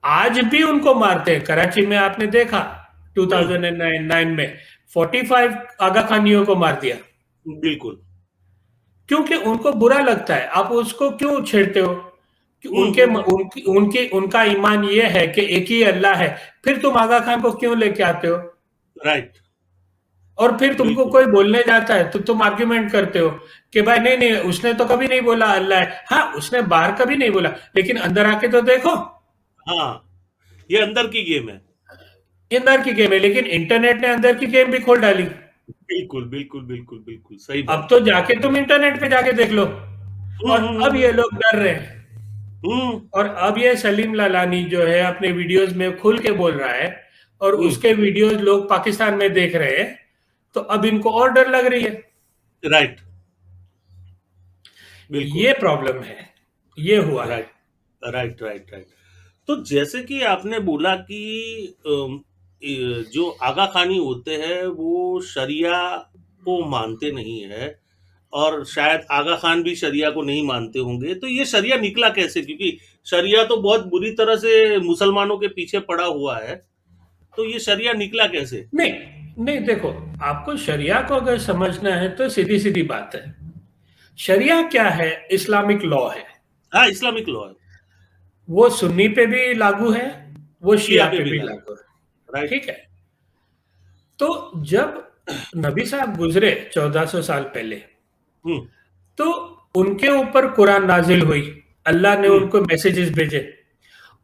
आज भी उनको मारते हैं। कराची में आपने देखा हम्म। 2009 में 45 आगा खानियों को मार दिया, बिल्कुल। क्योंकि उनको बुरा लगता है। आप उसको क्यों छेड़ते हो? कि उनका ईमान ये है कि एक ही अल्लाह है, फिर तुम आगा खान को क्यों लेके आते हो? राइट। और फिर तुमको बिल्कुल। कोई बोलने जाता है तो तुम आर्ग्यूमेंट करते हो कि भाई नहीं नहीं, उसने तो कभी नहीं बोला अल्लाह है। हाँ, उसने बाहर कभी नहीं बोला, लेकिन अंदर आके तो देखो। हाँ, ये अंदर की गेम है। अंदर की गेम है, लेकिन इंटरनेट ने अंदर की गेम भी खोल डाली। बिल्कुल बिल्कुल बिल्कुल बिल्कुल सही अब बात तो है। जाके तुम इंटरनेट पे जाके देख लो। हम्म और हम्म अब हम्म ये लोग डर रहे हैं। हम्म और अब ये सलीम लालानी जो है अपने वीडियोस में खुल के बोल रहा है, और हम्म, उसके वीडियोस लोग पाकिस्तान में देख रहे हैं, तो अब इनको और डर लग रही है। राइट, बिल्कुल। ये प्रॉब्लम है, ये हुआ है। Right right right right. तो जैसे कि आपने बोला कि जो आगा खानी होते हैं वो शरिया को मानते नहीं है, और शायद आगा खान भी शरिया को नहीं मानते होंगे, तो ये शरिया निकला कैसे? क्योंकि शरिया तो बहुत बुरी तरह से मुसलमानों के पीछे पड़ा हुआ है, तो ये शरिया निकला कैसे? नहीं नहीं, देखो, आपको शरिया को अगर समझना है तो सीधी सीधी बात है। शरिया क्या है? इस्लामिक लॉ है। हाँ, इस्लामिक लॉ है। वो सुन्नी पे भी लागू है, वो शिया शिया पे पे भी भी लागू। लागू है। राइट। ठीक है। तो जब नबी साहब गुजरे 1400 साल पहले, हम्म तो उनके ऊपर कुरान नाजिल हुई। अल्लाह ने हम्म उनको मैसेजेस भेजे,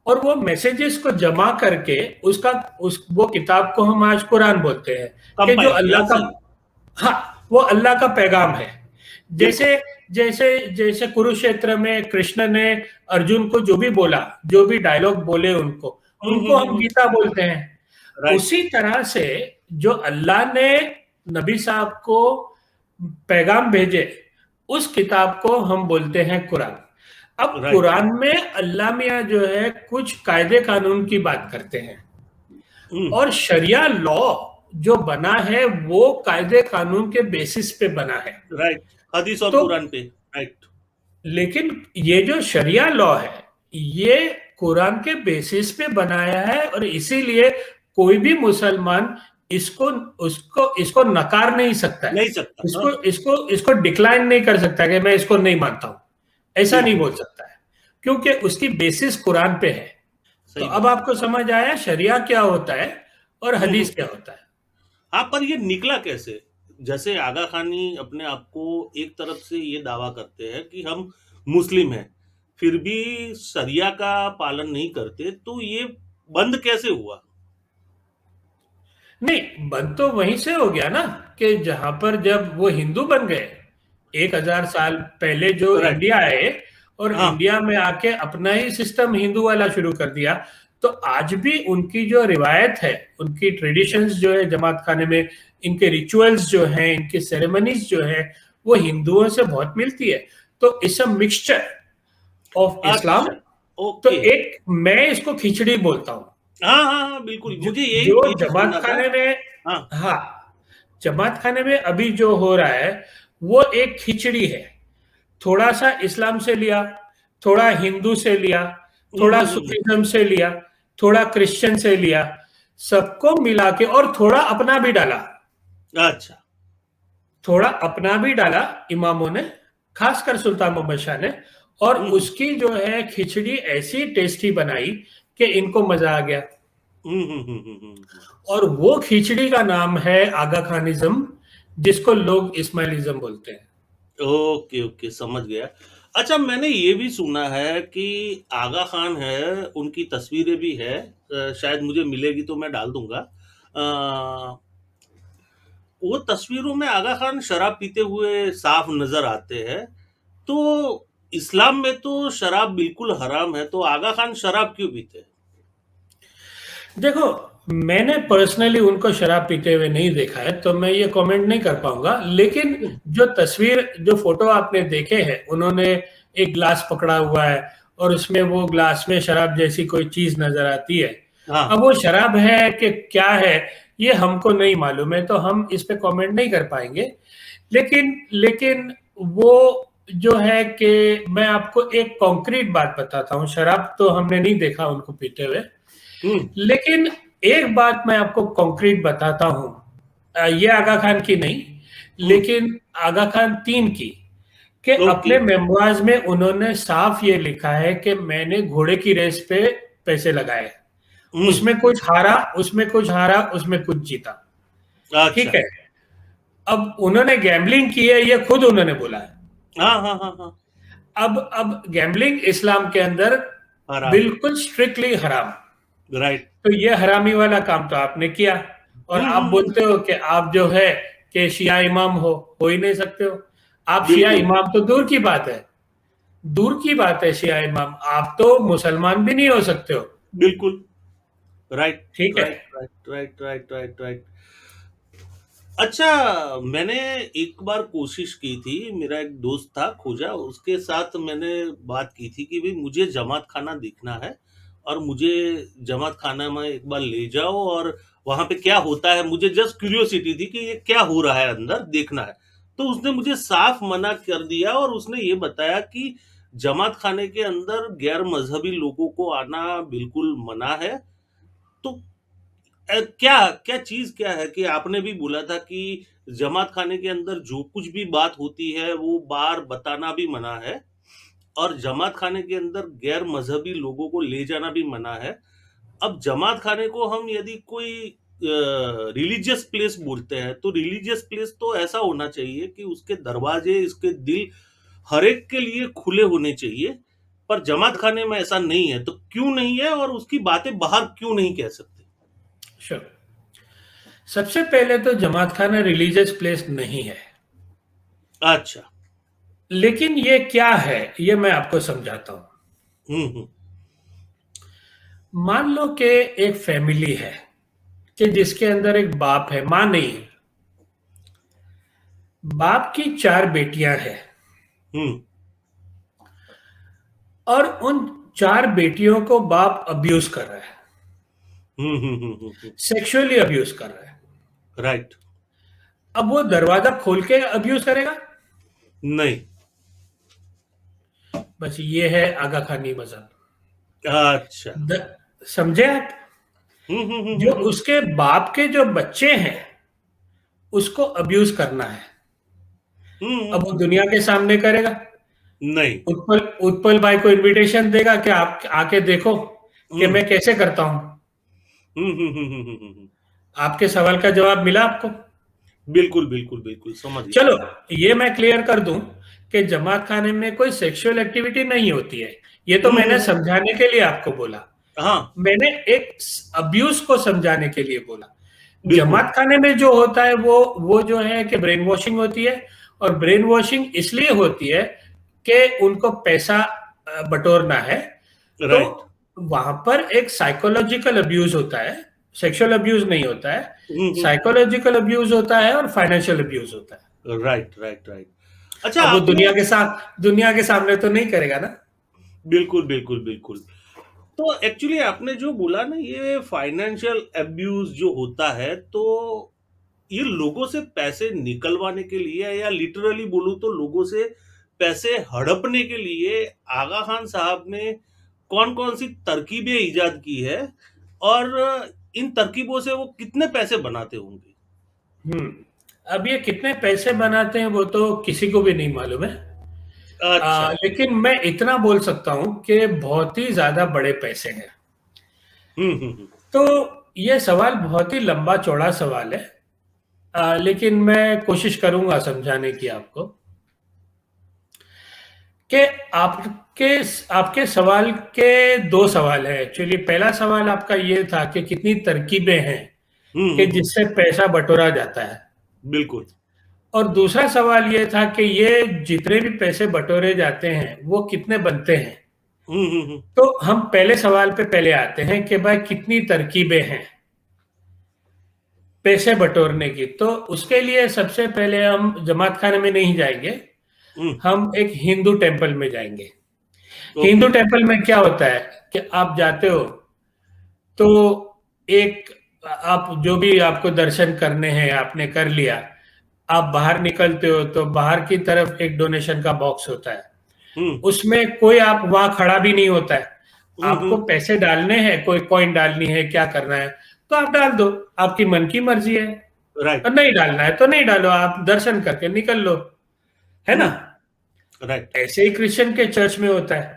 और वो मैसेजेस को जमा करके उसका उस वो किताब को हम आज कुरान बोलते हैं, कि जो कंपाइल किया, अल्लाह का, सही। हाँ, वो अल्लाह का पैगाम है। बिल्कुल। जैसे जैसे जैसे कुरुक्षेत्र में कृष्ण ने अर्जुन को जो भी बोला, जो भी डायलॉग बोले उनको, उनको हम हम्म। गीता बोलते हैं। राइट उसी तरह से जो अल्लाह ने नबी साहब को पैगाम भेजे, उस किताब को हम बोलते हैं कुरान। अब राइट। कुरान में अल्लाह मियाँ जो है कुछ कायदे कानून की बात करते हैं, हम्म। और शरिया लॉ जो बना है वो कायदे कानून के बेसिस पे बना है। राइट, हदीस और तो कुरान पे। राइट। लेकिन ये जो शरिया लॉ है, ये कुरान के बेसिस पे बनाया है, और इसीलिए कोई भी मुसलमान इसको उसको इसको नकार नहीं सकता है। नहीं सकता, हाँ। इसको डिक्लाइन नहीं कर सकता कि मैं इसको नहीं मानता हूं, ऐसा नहीं बिल्कुल बोल सकता है, क्योंकि उसकी बेसिस कुरान पे है। तो सही अब बात है। आपको समझ आया शरिया क्या होता है और हदीस क्या हम्म। होता है। हाँ, पर ये निकला कैसे? जैसे आगा खानी अपने आप को एक तरफ से ये दावा करते हैं कि हम मुस्लिम हैं, फिर भी शरिया का पालन नहीं करते, तो ये बंद कैसे हुआ? नहीं, बंद तो वहीं से हो गया ना, कि जहां पर जब वो हिंदू बन गए 1000 साल पहले, जो राइट। इंडिया आए, और हाँ। इंडिया में आके अपना ही सिस्टम हिंदू वाला शुरू कर दिया। तो आज भी उनकी जो रिवायत है, उनकी ट्रेडिशंस जो है जमात खाने में, इनके रिचुअल्स जो हैं, इनके सेरेमनीज जो है, वो हिंदुओं से बहुत मिलती है। तो it's a mixture of Islam. अच्छा। तो ओके। एक, मैं इसको खिचड़ी बोलता हूँ। हाँ हाँ हाँ, बिल्कुल, जो, मुझे जो यही यही जमात सुनना था। खाने में, हाँ। हाँ, जमात खाने में अभी जो हो रहा है वो एक खिचड़ी है। थोड़ा सा इस्लाम से लिया, थोड़ा हिंदू से लिया, थोड़ा हम्म। सूफीज्म से लिया, थोड़ा क्रिश्चियन से लिया, सबको मिला के, और थोड़ा अपना भी डाला। अच्छा। थोड़ा अपना भी डाला इमामों ने, खासकर सुल्तान मोहम्मद शाह ने। और हम्म उसकी जो है खिचड़ी ऐसी टेस्टी बनाई कि इनको मजा आ गया। हम्म। और वो खिचड़ी का नाम है आगा खानिज्म, जिसको लोग इस्माइलिज्म बोलते हैं। ओके ओके, समझ गया। अच्छा, मैंने ये भी सुना है कि आगा खान है, उनकी तस्वीरें भी है, शायद मुझे मिलेगी तो मैं डाल दूंगा। वो तस्वीरों में आगा खान शराब पीते हुए साफ नजर आते हैं। तो इस्लाम में तो शराब बिल्कुल हराम है, तो आगा खान शराब क्यों पीते हैं? देखो, मैंने पर्सनली उनको शराब पीते हुए नहीं देखा है, तो मैं ये कमेंट नहीं कर पाऊंगा। लेकिन हम्म, जो तस्वीर, जो फोटो आपने देखे हैं, उन्होंने एक ग्लास पकड़ा हुआ है, और उसमें वो ग्लास में शराब जैसी कोई चीज नजर आती है। अब हाँ। वो शराब है कि क्या है, ये हमको नहीं मालूम है, तो हम इस पे कमेंट नहीं कर पाएंगे। लेकिन लेकिन वो जो है कि मैं आपको एक कॉन्क्रीट बात बताता हूँ, शराब तो हमने नहीं देखा उनको पीते हुए। हम्म लेकिन एक बात मैं आपको कॉन्क्रीट बताता हूं, ये आगा खान की नहीं, हम्म। लेकिन आगा खान 3 की, कि ओके। अपने मेमोइर्स में उन्होंने साफ ये लिखा है कि मैंने घोड़े की रेस पे पैसे लगाए, हम्म। उसमें कुछ हारा, उसमें कुछ हारा, उसमें कुछ जीता। अच्छा। ठीक है। अब उन्होंने गैम्बलिंग की है, ये खुद उन्होंने बोला है। हाँ हाँ हाँ हाँ। अब गैम्बलिंग इस्लाम के अंदर हराम है। बिल्कुल स्ट्रिक्टली हराम। राइट। तो ये हरामी वाला काम तो आपने किया, और आप हम्म। बोलते हो कि आप जो है कि शिया इमाम हो ही नहीं सकते हो। आप शिया बिल्कुल इमाम तो दूर की बात है, दूर की बात है शिया इमाम, आप तो मुसलमान भी नहीं हो सकते हो। बिल्कुल। राइट ठीक है। Right right right right right right. अच्छा, मैंने एक बार कोशिश की थी, मेरा एक दोस्त था खोजा, उसके साथ मैंने बात की थी कि भाई मुझे जमात खाना देखना है और मुझे जमात खाना में एक बार ले जाओ, और वहां पे क्या होता है, मुझे जस्ट क्यूरियोसिटी थी कि ये क्या हो रहा है अंदर, देखना है। तो उसने मुझे साफ मना कर दिया और उसने ये बताया कि जमात खाने के अंदर गैर मजहबी लोगों को आना बिल्कुल मना है। तो क्या क्या चीज क्या है कि आपने भी बोला था कि जमात खाने के अंदर जो कुछ भी बात होती है वो बाहर बताना भी मना है, और जमात खाने के अंदर गैर मजहबी लोगों को ले जाना भी मना है। अब जमात खाने को हम यदि कोई रिलीजियस प्लेस बोलते हैं, तो रिलीजियस प्लेस तो ऐसा होना चाहिए कि उसके दरवाजे, इसके दिल हर एक के लिए खुले होने चाहिए। पर जमात खाने में ऐसा नहीं है, तो क्यों नहीं है और उसकी बातें बाहर क्यों नहीं कह सकते? श्योर। सबसे पहले तो जमात खाना रिलीजियस प्लेस नहीं है, अच्छा। लेकिन ये क्या है ये मैं आपको समझाता हूं। हम्म। मान लो कि एक फैमिली है कि जिसके अंदर एक बाप है, मां नहीं है। बाप की 4 बेटियां हैं, हम्म। और उन 4 बेटियों को बाप अब्यूज कर रहा है, हम्म। सेक्सुअली अब्यूज कर रहा है। राइट। अब वो दरवाजा खोल के अब्यूज करेगा? नहीं। बस ये है आगा खानी मजहब। अच्छा। समझे आप? जो हम्म। उसके बाप के जो बच्चे हैं उसको अब्यूज करना है, अब वो हम्म। दुनिया के सामने करेगा? नहीं। उत्पल उत्पल भाई को इनविटेशन देगा कि आप आके देखो कि हम्म मैं कैसे करता हूं? हम्म। आपके सवाल का जवाब मिला आपको? बिल्कुल बिल्कुल बिल्कुल, समझ गया। चलो, ये मैं क्लियर कर दूं कि जमात खाने में कोई सेक्सुअल एक्टिविटी नहीं होती है। ये तो मैंने हम्म। समझाने के लिए आपको बोला, हाँ। मैंने एक अब्यूज को समझाने के लिए बोला। बिल्कुल। जमात खाने में जो होता है वो जो है कि ब्रेन वॉशिंग होती है, और ब्रेन वॉशिंग इसलिए होती है कि उनको पैसा बटोरना है। तो राइट। वहां पर एक साइकोलॉजिकल अब्यूज होता है, सेक्सुअल अब्यूज नहीं होता है। हम्म। साइकोलॉजिकल अब्यूज होता है और फाइनेंशियल अब्यूज होता है। Right right right. अच्छा, अब वो आपने दुनिया के सामने तो नहीं करेगा ना। बिल्कुल बिल्कुल बिल्कुल। तो एक्चुअली आपने जो बोला ना, ये फाइनेंशियल अब्यूज जो होता है, तो ये लोगों से पैसे निकलवाने के लिए, या लिटरली बोलूं तो लोगों से पैसे हड़पने के लिए आगा खान साहब ने कौन कौन सी तरकीबें इजाद की है, और इन तरकीबों से वो कितने पैसे बनाते होंगे? हम्म। अब ये कितने पैसे बनाते हैं वो तो किसी को भी नहीं मालूम है। अच्छा। लेकिन मैं इतना बोल सकता हूं कि बहुत ही ज्यादा बड़े पैसे हैं। हम्म। तो ये सवाल बहुत ही लंबा चौड़ा सवाल है, लेकिन मैं कोशिश करूंगा समझाने की आपको कि आपके आपके सवाल के 2 सवाल है एक्चुअली। पहला सवाल आपका ये था कि कितनी तरकीबें हैं कि हम्म। जिससे पैसा बटोरा जाता है, बिल्कुल। और दूसरा सवाल ये था कि ये जितने भी पैसे बटोरे जाते हैं वो कितने बनते हैं। हम्म। तो हम पहले सवाल पे पहले आते हैं कि भाई कितनी तरकीबें हैं पैसे बटोरने की। तो उसके लिए सबसे पहले हम जमात खाने में नहीं जाएंगे, हम्म। हम एक हिंदू टेम्पल में जाएंगे। हिंदू ओके। टेम्पल में क्या होता है कि आप जाते हो तो एक, आप जो भी आपको दर्शन करने हैं आपने कर लिया, आप बाहर निकलते हो तो बाहर की तरफ एक डोनेशन का बॉक्स होता है। हम्म उसमें कोई आप वहां खड़ा भी नहीं होता है, आपको हम्म। पैसे डालने हैं, कोई कॉइन डालनी है, क्या करना है तो आप डाल दो, आपकी मन की मर्जी है। और राइट। नहीं डालना है तो नहीं डालो, आप दर्शन करके निकल लो, है ना? हम्म। राइट ऐसे ही क्रिश्चियन के चर्च में होता है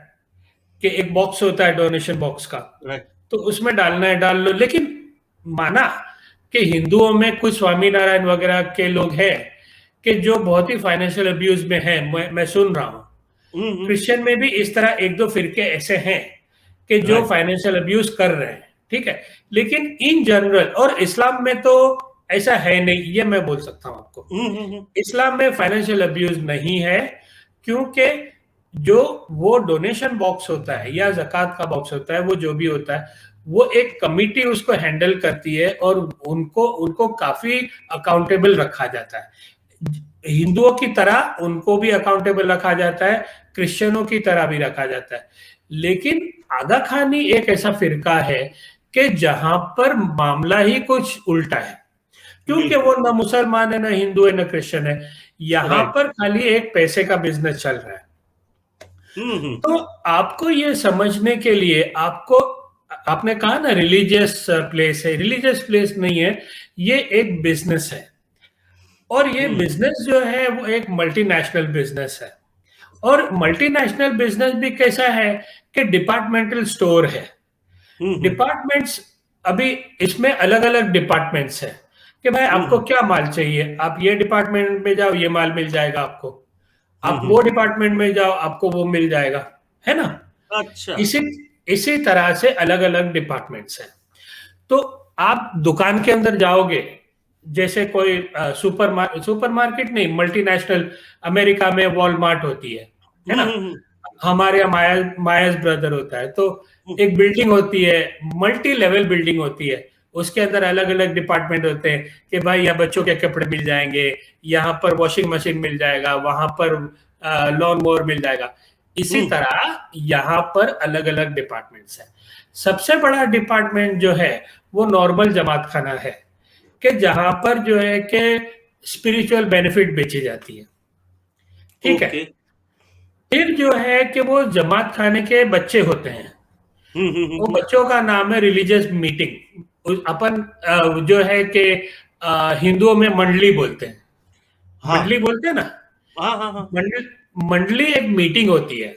कि एक बॉक्स होता है डोनेशन बॉक्स का, राइट। तो उसमें डालना है डाल लो। लेकिन माना कि हिंदुओं में कुछ स्वामीनारायण वगैरह के लोग हैं कि जो बहुत ही फाइनेंशियल अब्यूज में है, मैं सुन रहा हूं। हम्म। क्रिश्चियन में भी इस तरह एक दो फिरके ऐसे हैं कि जो राइट। फाइनेंशियल अब्यूज कर रहे हैं। ठीक है। लेकिन इन जनरल, और इस्लाम में तो ऐसा है नहीं, ये मैं बोल सकता हूं आपको। इस्लाम में फाइनेंशियल अब्यूज नहीं है, क्योंकि जो वो डोनेशन बॉक्स होता है या जक़ात का बॉक्स होता है, वो जो भी होता है, वो एक कमिटी उसको हैंडल करती है और उनको उनको काफी अकाउंटेबल रखा जाता है। हिंदुओं की तरह उनको भी अकाउंटेबल रखा जाता है, क्रिश्चियनों की तरह भी रखा जाता है। लेकिन आगा खानी एक ऐसा फिरका है कि जहां पर मामला ही कुछ उल्टा है, क्योंकि वो ना मुसलमान है, ना हिंदू है, ना क्रिश्चियन है। यहां पर खाली एक पैसे का बिजनेस चल रहा है। तो आपको ये समझने के लिए, आपको, आपने कहा ना रिलीजियस प्लेस है, रिलीजियस प्लेस नहीं है, ये एक बिजनेस है। और ये बिजनेस जो है वो एक मल्टीनेशनल बिजनेस है। और मल्टीनेशनल बिजनेस भी कैसा है कि डिपार्टमेंटल स्टोर है। डिपार्टमेंट्स, अभी इसमें अलग अलग डिपार्टमेंट्स है कि भाई आपको क्या माल चाहिए, आप ये डिपार्टमेंट में जाओ, ये माल मिल जाएगा आपको। आप वो डिपार्टमेंट में जाओ, आपको वो मिल जाएगा, है ना। अच्छा। इसी इसी तरह से अलग अलग डिपार्टमेंट्स हैं। तो आप दुकान के अंदर जाओगे, जैसे कोई सुपरमार्केट नहीं, मल्टीनेशनल, अमेरिका में वॉलमार्ट होती है ना। हमारे यहाँ मायस ब्रदर होता है। तो एक बिल्डिंग होती है, मल्टी लेवल बिल्डिंग होती है, उसके अंदर अलग अलग डिपार्टमेंट होते हैं कि भाई यहाँ बच्चों के कपड़े मिल जाएंगे, यहाँ पर वॉशिंग मशीन मिल जाएगा, वहां पर लॉन मोवर मिल जाएगा। इसी तरह यहाँ पर अलग अलग डिपार्टमेंट्स हैं। सबसे बड़ा डिपार्टमेंट जो है वो नॉर्मल जमात खाना है, कि जहां पर जो है कि स्पिरिचुअल बेनिफिट बेची जाती है, ठीक है। फिर जो है कि वो जमात खाने के बच्चे होते हैं, वो बच्चों का नाम है रिलीजियस मीटिंग। अपन जो है कि हिंदुओं में मंडली बोलते हैं, मंडली बोलते हैं ना। मंडली एक मीटिंग होती है।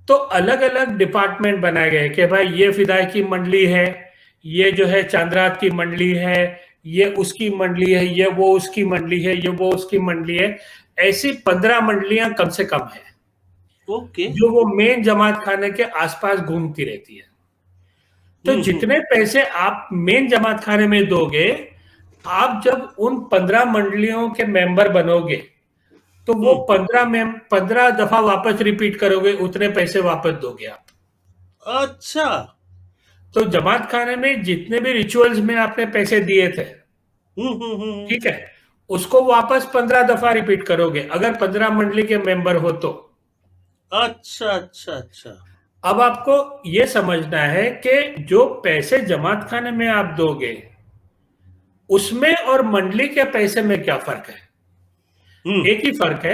तो अलग अलग डिपार्टमेंट बनाए गए कि भाई ये फिदाई की मंडली है, ये जो है चांद्रात की मंडली है, ये उसकी मंडली है, ये वो उसकी मंडली है, ये वो उसकी मंडली है। ऐसी 15 मंडलियां कम से कम है, जो वो मेन जमात खाने के आसपास घूमती रहती है। तो जितने पैसे आप मेन जमात खाने में दोगे, आप जब उन 15 मंडलियों के मेंबर बनोगे, तो वो 15 दफा वापस रिपीट करोगे, उतने पैसे वापस दोगे आप। अच्छा। तो जमात खाने में जितने भी रिचुअल्स में आपने पैसे दिए थे, ठीक है, उसको वापस 15 दफा रिपीट करोगे, अगर 15 मंडली के मेंबर हो तो। अच्छा अच्छा अच्छा। अब आपको ये समझना है कि जो पैसे जमात खाने में आप दोगे, उसमें और मंडली के पैसे में क्या फर्क है। एक ही फर्क है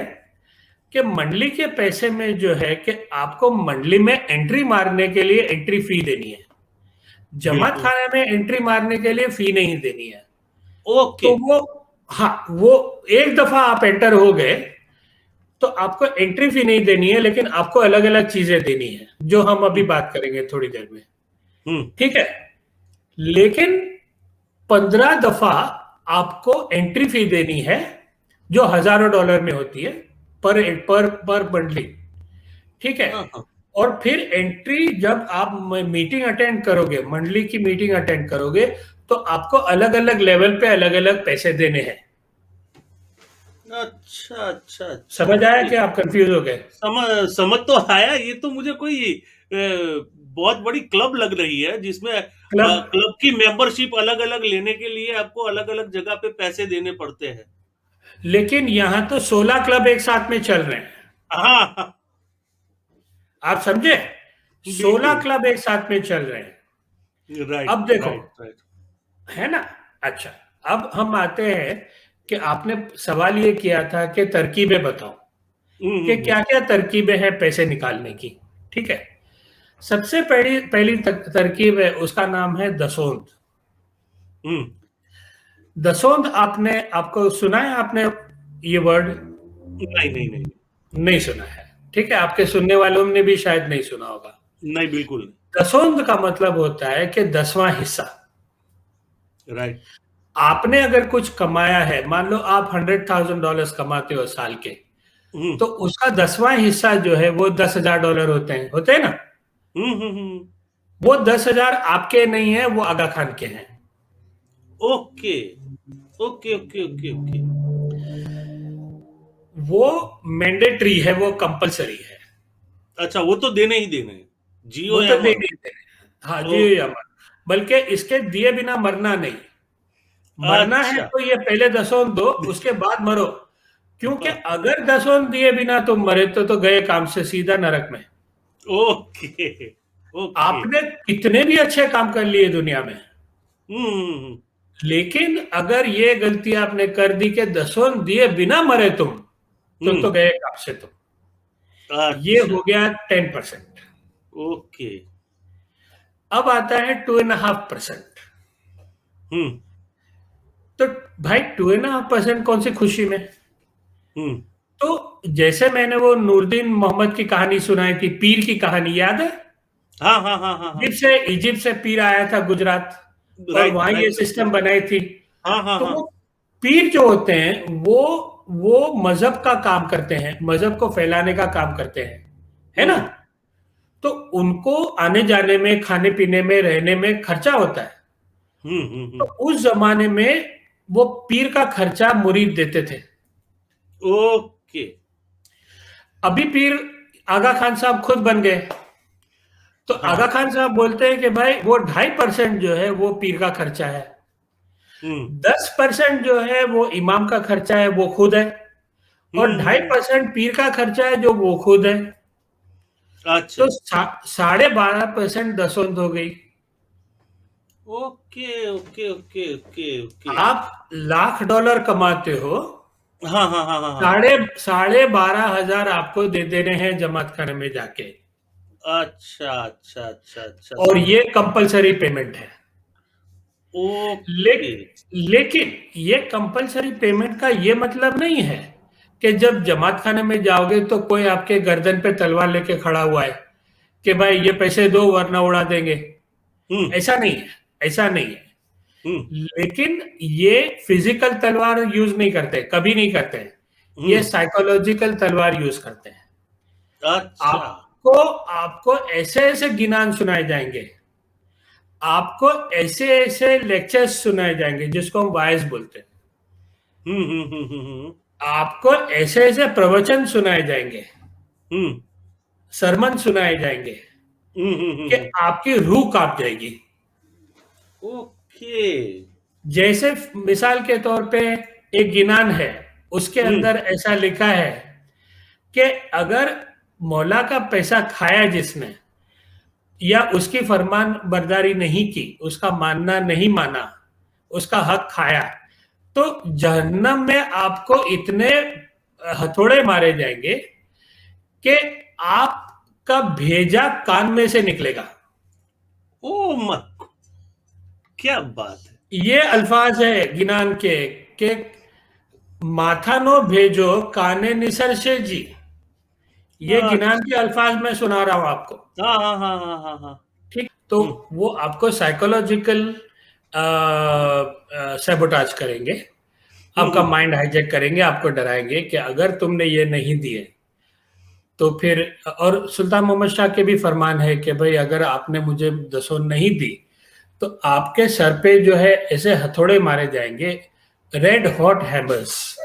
कि मंडली के पैसे में जो है कि आपको मंडली में एंट्री मारने के लिए एंट्री फी देनी है, जमात खाने में एंट्री मारने के लिए फी नहीं देनी है। तो वो, हाँ, वो एक दफा आप एंटर हो गए तो आपको एंट्री फी नहीं देनी है, लेकिन आपको अलग अलग चीजें देनी है, जो हम अभी बात करेंगे थोड़ी देर में, ठीक है। लेकिन 15 दफा आपको एंट्री फी देनी है, जो हजारों डॉलर में होती है पर मंडली, ठीक है। और फिर एंट्री, जब आप मीटिंग अटेंड करोगे, मंडली की मीटिंग अटेंड करोगे, तो आपको अलग अलग लेवल पे अलग अलग पैसे देने हैं। अच्छा अच्छा, समझ आया कि आप कंफ्यूज हो गए? समझ तो आया। ये तो मुझे कोई बहुत बड़ी क्लब लग रही है, जिसमें क्लब की मेंबरशिप अलग अलग लेने के लिए आपको अलग अलग जगह पे पैसे देने पड़ते हैं। लेकिन यहां तो 16 क्लब एक साथ में चल रहे हैं। हाँ, आप समझे? 16 क्लब एक साथ में चल रहे हैं। राइट। अब देखो, राइट, है ना। अच्छा, अब हम आते हैं कि आपने सवाल ये किया था कि तरकीबें बताओ कि क्या क्या तरकीबें हैं पैसे निकालने की, ठीक है। सबसे पहली तरकीब है, उसका नाम है दसोंद। दसोंद आपको सुना है आपने ये वर्ड? नहीं सुना है, ठीक है। आपके सुनने वालों ने भी शायद नहीं सुना होगा। नहीं, बिल्कुल नहीं। दसोंद का मतलब होता है कि 10वां हिस्सा। राइट। आपने अगर कुछ कमाया है, मान लो आप $100,000 कमाते हो साल के, तो उसका 10वां हिस्सा जो है वो $10,000 होते हैं ना। वो 10,000 आपके नहीं है, वो आगा खान के हैं। Okay okay okay okay okay. वो मैंडेटरी है, वो कंपलसरी है। अच्छा, वो तो देने ही देने हैं, जियो वो या तो दे मरो। देते हैं, हाँ जी या ओके। मर। बल्कि इसके दिए बिना मरना नहीं। मरना है अच्छा। तो ये पहले दसों दो, उसके बाद मरो। क्योंकि अगर दसों दिए बिना तुम मरे तो गए काम से सीधा नरक में। Okay okay. आपने कितने भी अच्छे काम कर लिए दुनिया में, हम्म। लेकिन अगर ये गलती आपने कर दी कि दसों दिए बिना मरे तुम, तो हम्म। गए काम से तुम। ये अच्छा। हो गया 10%। ओके। अब आता है 2.5%। हम्म तो भाई 2.5% कौन सी खुशी में। हम्म। तो जैसे मैंने वो नूरदीन मोहम्मद की कहानी सुनाई थी, पीर की कहानी याद है। हाँ हाँ हाँ हाँ हाँ। इजिप्ट से पीर आया था गुजरात, और राइट वहां ये राइट। सिस्टम बनाई थी। हाँ हाँ तो हाँ। वो पीर जो होते हैं, वो मजहब का काम करते हैं, मजहब को फैलाने का काम करते हैं, है ना। हम्म तो उनको आने जाने में, खाने पीने में, रहने में खर्चा होता है। तो हम्म। उस जमाने में वो पीर का खर्चा मुरीद देते थे। ओके। अभी पीर आगा खान साहब खुद बन गए। तो आगा हाँ। खान साहब बोलते हैं कि भाई वो 2.5% जो है वो पीर का खर्चा है, हम्म 10% जो है वो इमाम का खर्चा है, वो खुद है, और ढाई हम्म। परसेंट पीर का खर्चा है जो वो खुद है। अच्छा। तो 12.5% दसों हो गई। Okay okay okay okay okay. आप $1,00,000 कमाते हो, हाँ हाँ हाँ हाँ हाँ। साढ़े साढ़े 12,000 आपको दे देने हैं जमात खाने में जाके। अच्छा अच्छा अच्छा अच्छा, और समझ। ये कंपलसरी पेमेंट है। ले, ओके। लेकिन ये कंपलसरी पेमेंट का ये मतलब नहीं है कि जब जमात खाने में जाओगे तो कोई आपके गर्दन पे तलवार लेके खड़ा हुआ है कि भाई ये पैसे दो वरना उड़ा देंगे। हम्म ऐसा नहीं है, ऐसा नहीं है। हम्म लेकिन ये फिजिकल तलवार यूज नहीं करते, कभी नहीं करते हैं। ये हम्म। साइकोलॉजिकल तलवार यूज करते हैं। अच्छा। आपको आपको ऐसे ऐसे गिनान सुनाए जाएंगे, आपको ऐसे ऐसे लेक्चर्स सुनाए जाएंगे जिसको हम वाइज बोलते हैं, हम्म। आपको ऐसे ऐसे प्रवचन सुनाए जाएंगे, हम्म सरमन सुनाए जाएंगे कि हम्म। आपकी रूह कांप जाएगी। ओके। जैसे मिसाल के तौर पे एक गिनान है, उसके हम्म अंदर ऐसा लिखा है कि अगर मौला का पैसा खाया जिसने, या उसकी फरमान बरदारी नहीं की, उसका मानना नहीं माना, उसका हक खाया, तो जहन्नम में आपको इतने हथौड़े मारे जाएंगे कि आपका भेजा कान में से निकलेगा। ओ मा, क्या बात है। ये अल्फाज है गिनान के माथा नो भेजो काने निसर से जी। ये गिनान अच्छा। के अल्फाज मैं सुना रहा हूं आपको। हाँ हाँ हाँ हाँ हाँ हाँ। ठीक, तो हम्म वो आपको साइकोलॉजिकल सैबोटाज करेंगे, आपका हम्म माइंड हाईजैक करेंगे, आपको डराएंगे कि अगर तुमने ये नहीं दिए तो फिर। और सुल्तान मोहम्मद शाह के भी फरमान है कि भाई अगर आपने मुझे दसों नहीं दी तो आपके सर पे जो है ऐसे हथौड़े मारे जाएंगे, रेड हॉट हैमर्स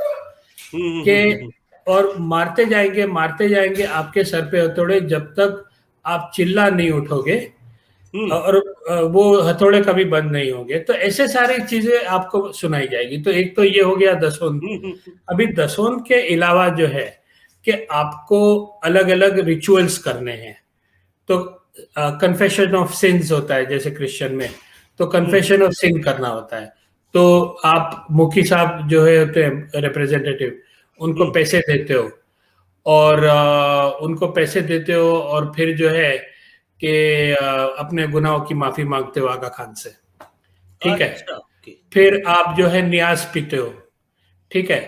के, हम्म। और मारते जाएंगे आपके सर पे हथौड़े जब तक आप चिल्ला नहीं उठोगे, हम्म और वो हथौड़े कभी बंद नहीं होंगे। तो ऐसे सारी चीजें आपको सुनाई जाएगी। तो एक तो ये हो गया दसों। हम्म। अभी दसों के अलावा जो है कि आपको अलग अलग रिचुअल्स करने हैं। तो कन्फेशन ऑफ सिंस होता है जैसे क्रिश्चियन में, तो हम्म कन्फेशन ऑफ सिन करना होता है। तो आप मुखी साहब जो है होते हैं रिप्रेजेंटेटिव, उनको हम्म। पैसे देते हो, और उनको पैसे देते हो, और फिर जो है कि अपने गुनाहों की माफी मांगते हो आगा खान से। ठीक है। अच्छा। ओके। फिर आप जो है नियाज पीते हो। ठीक है।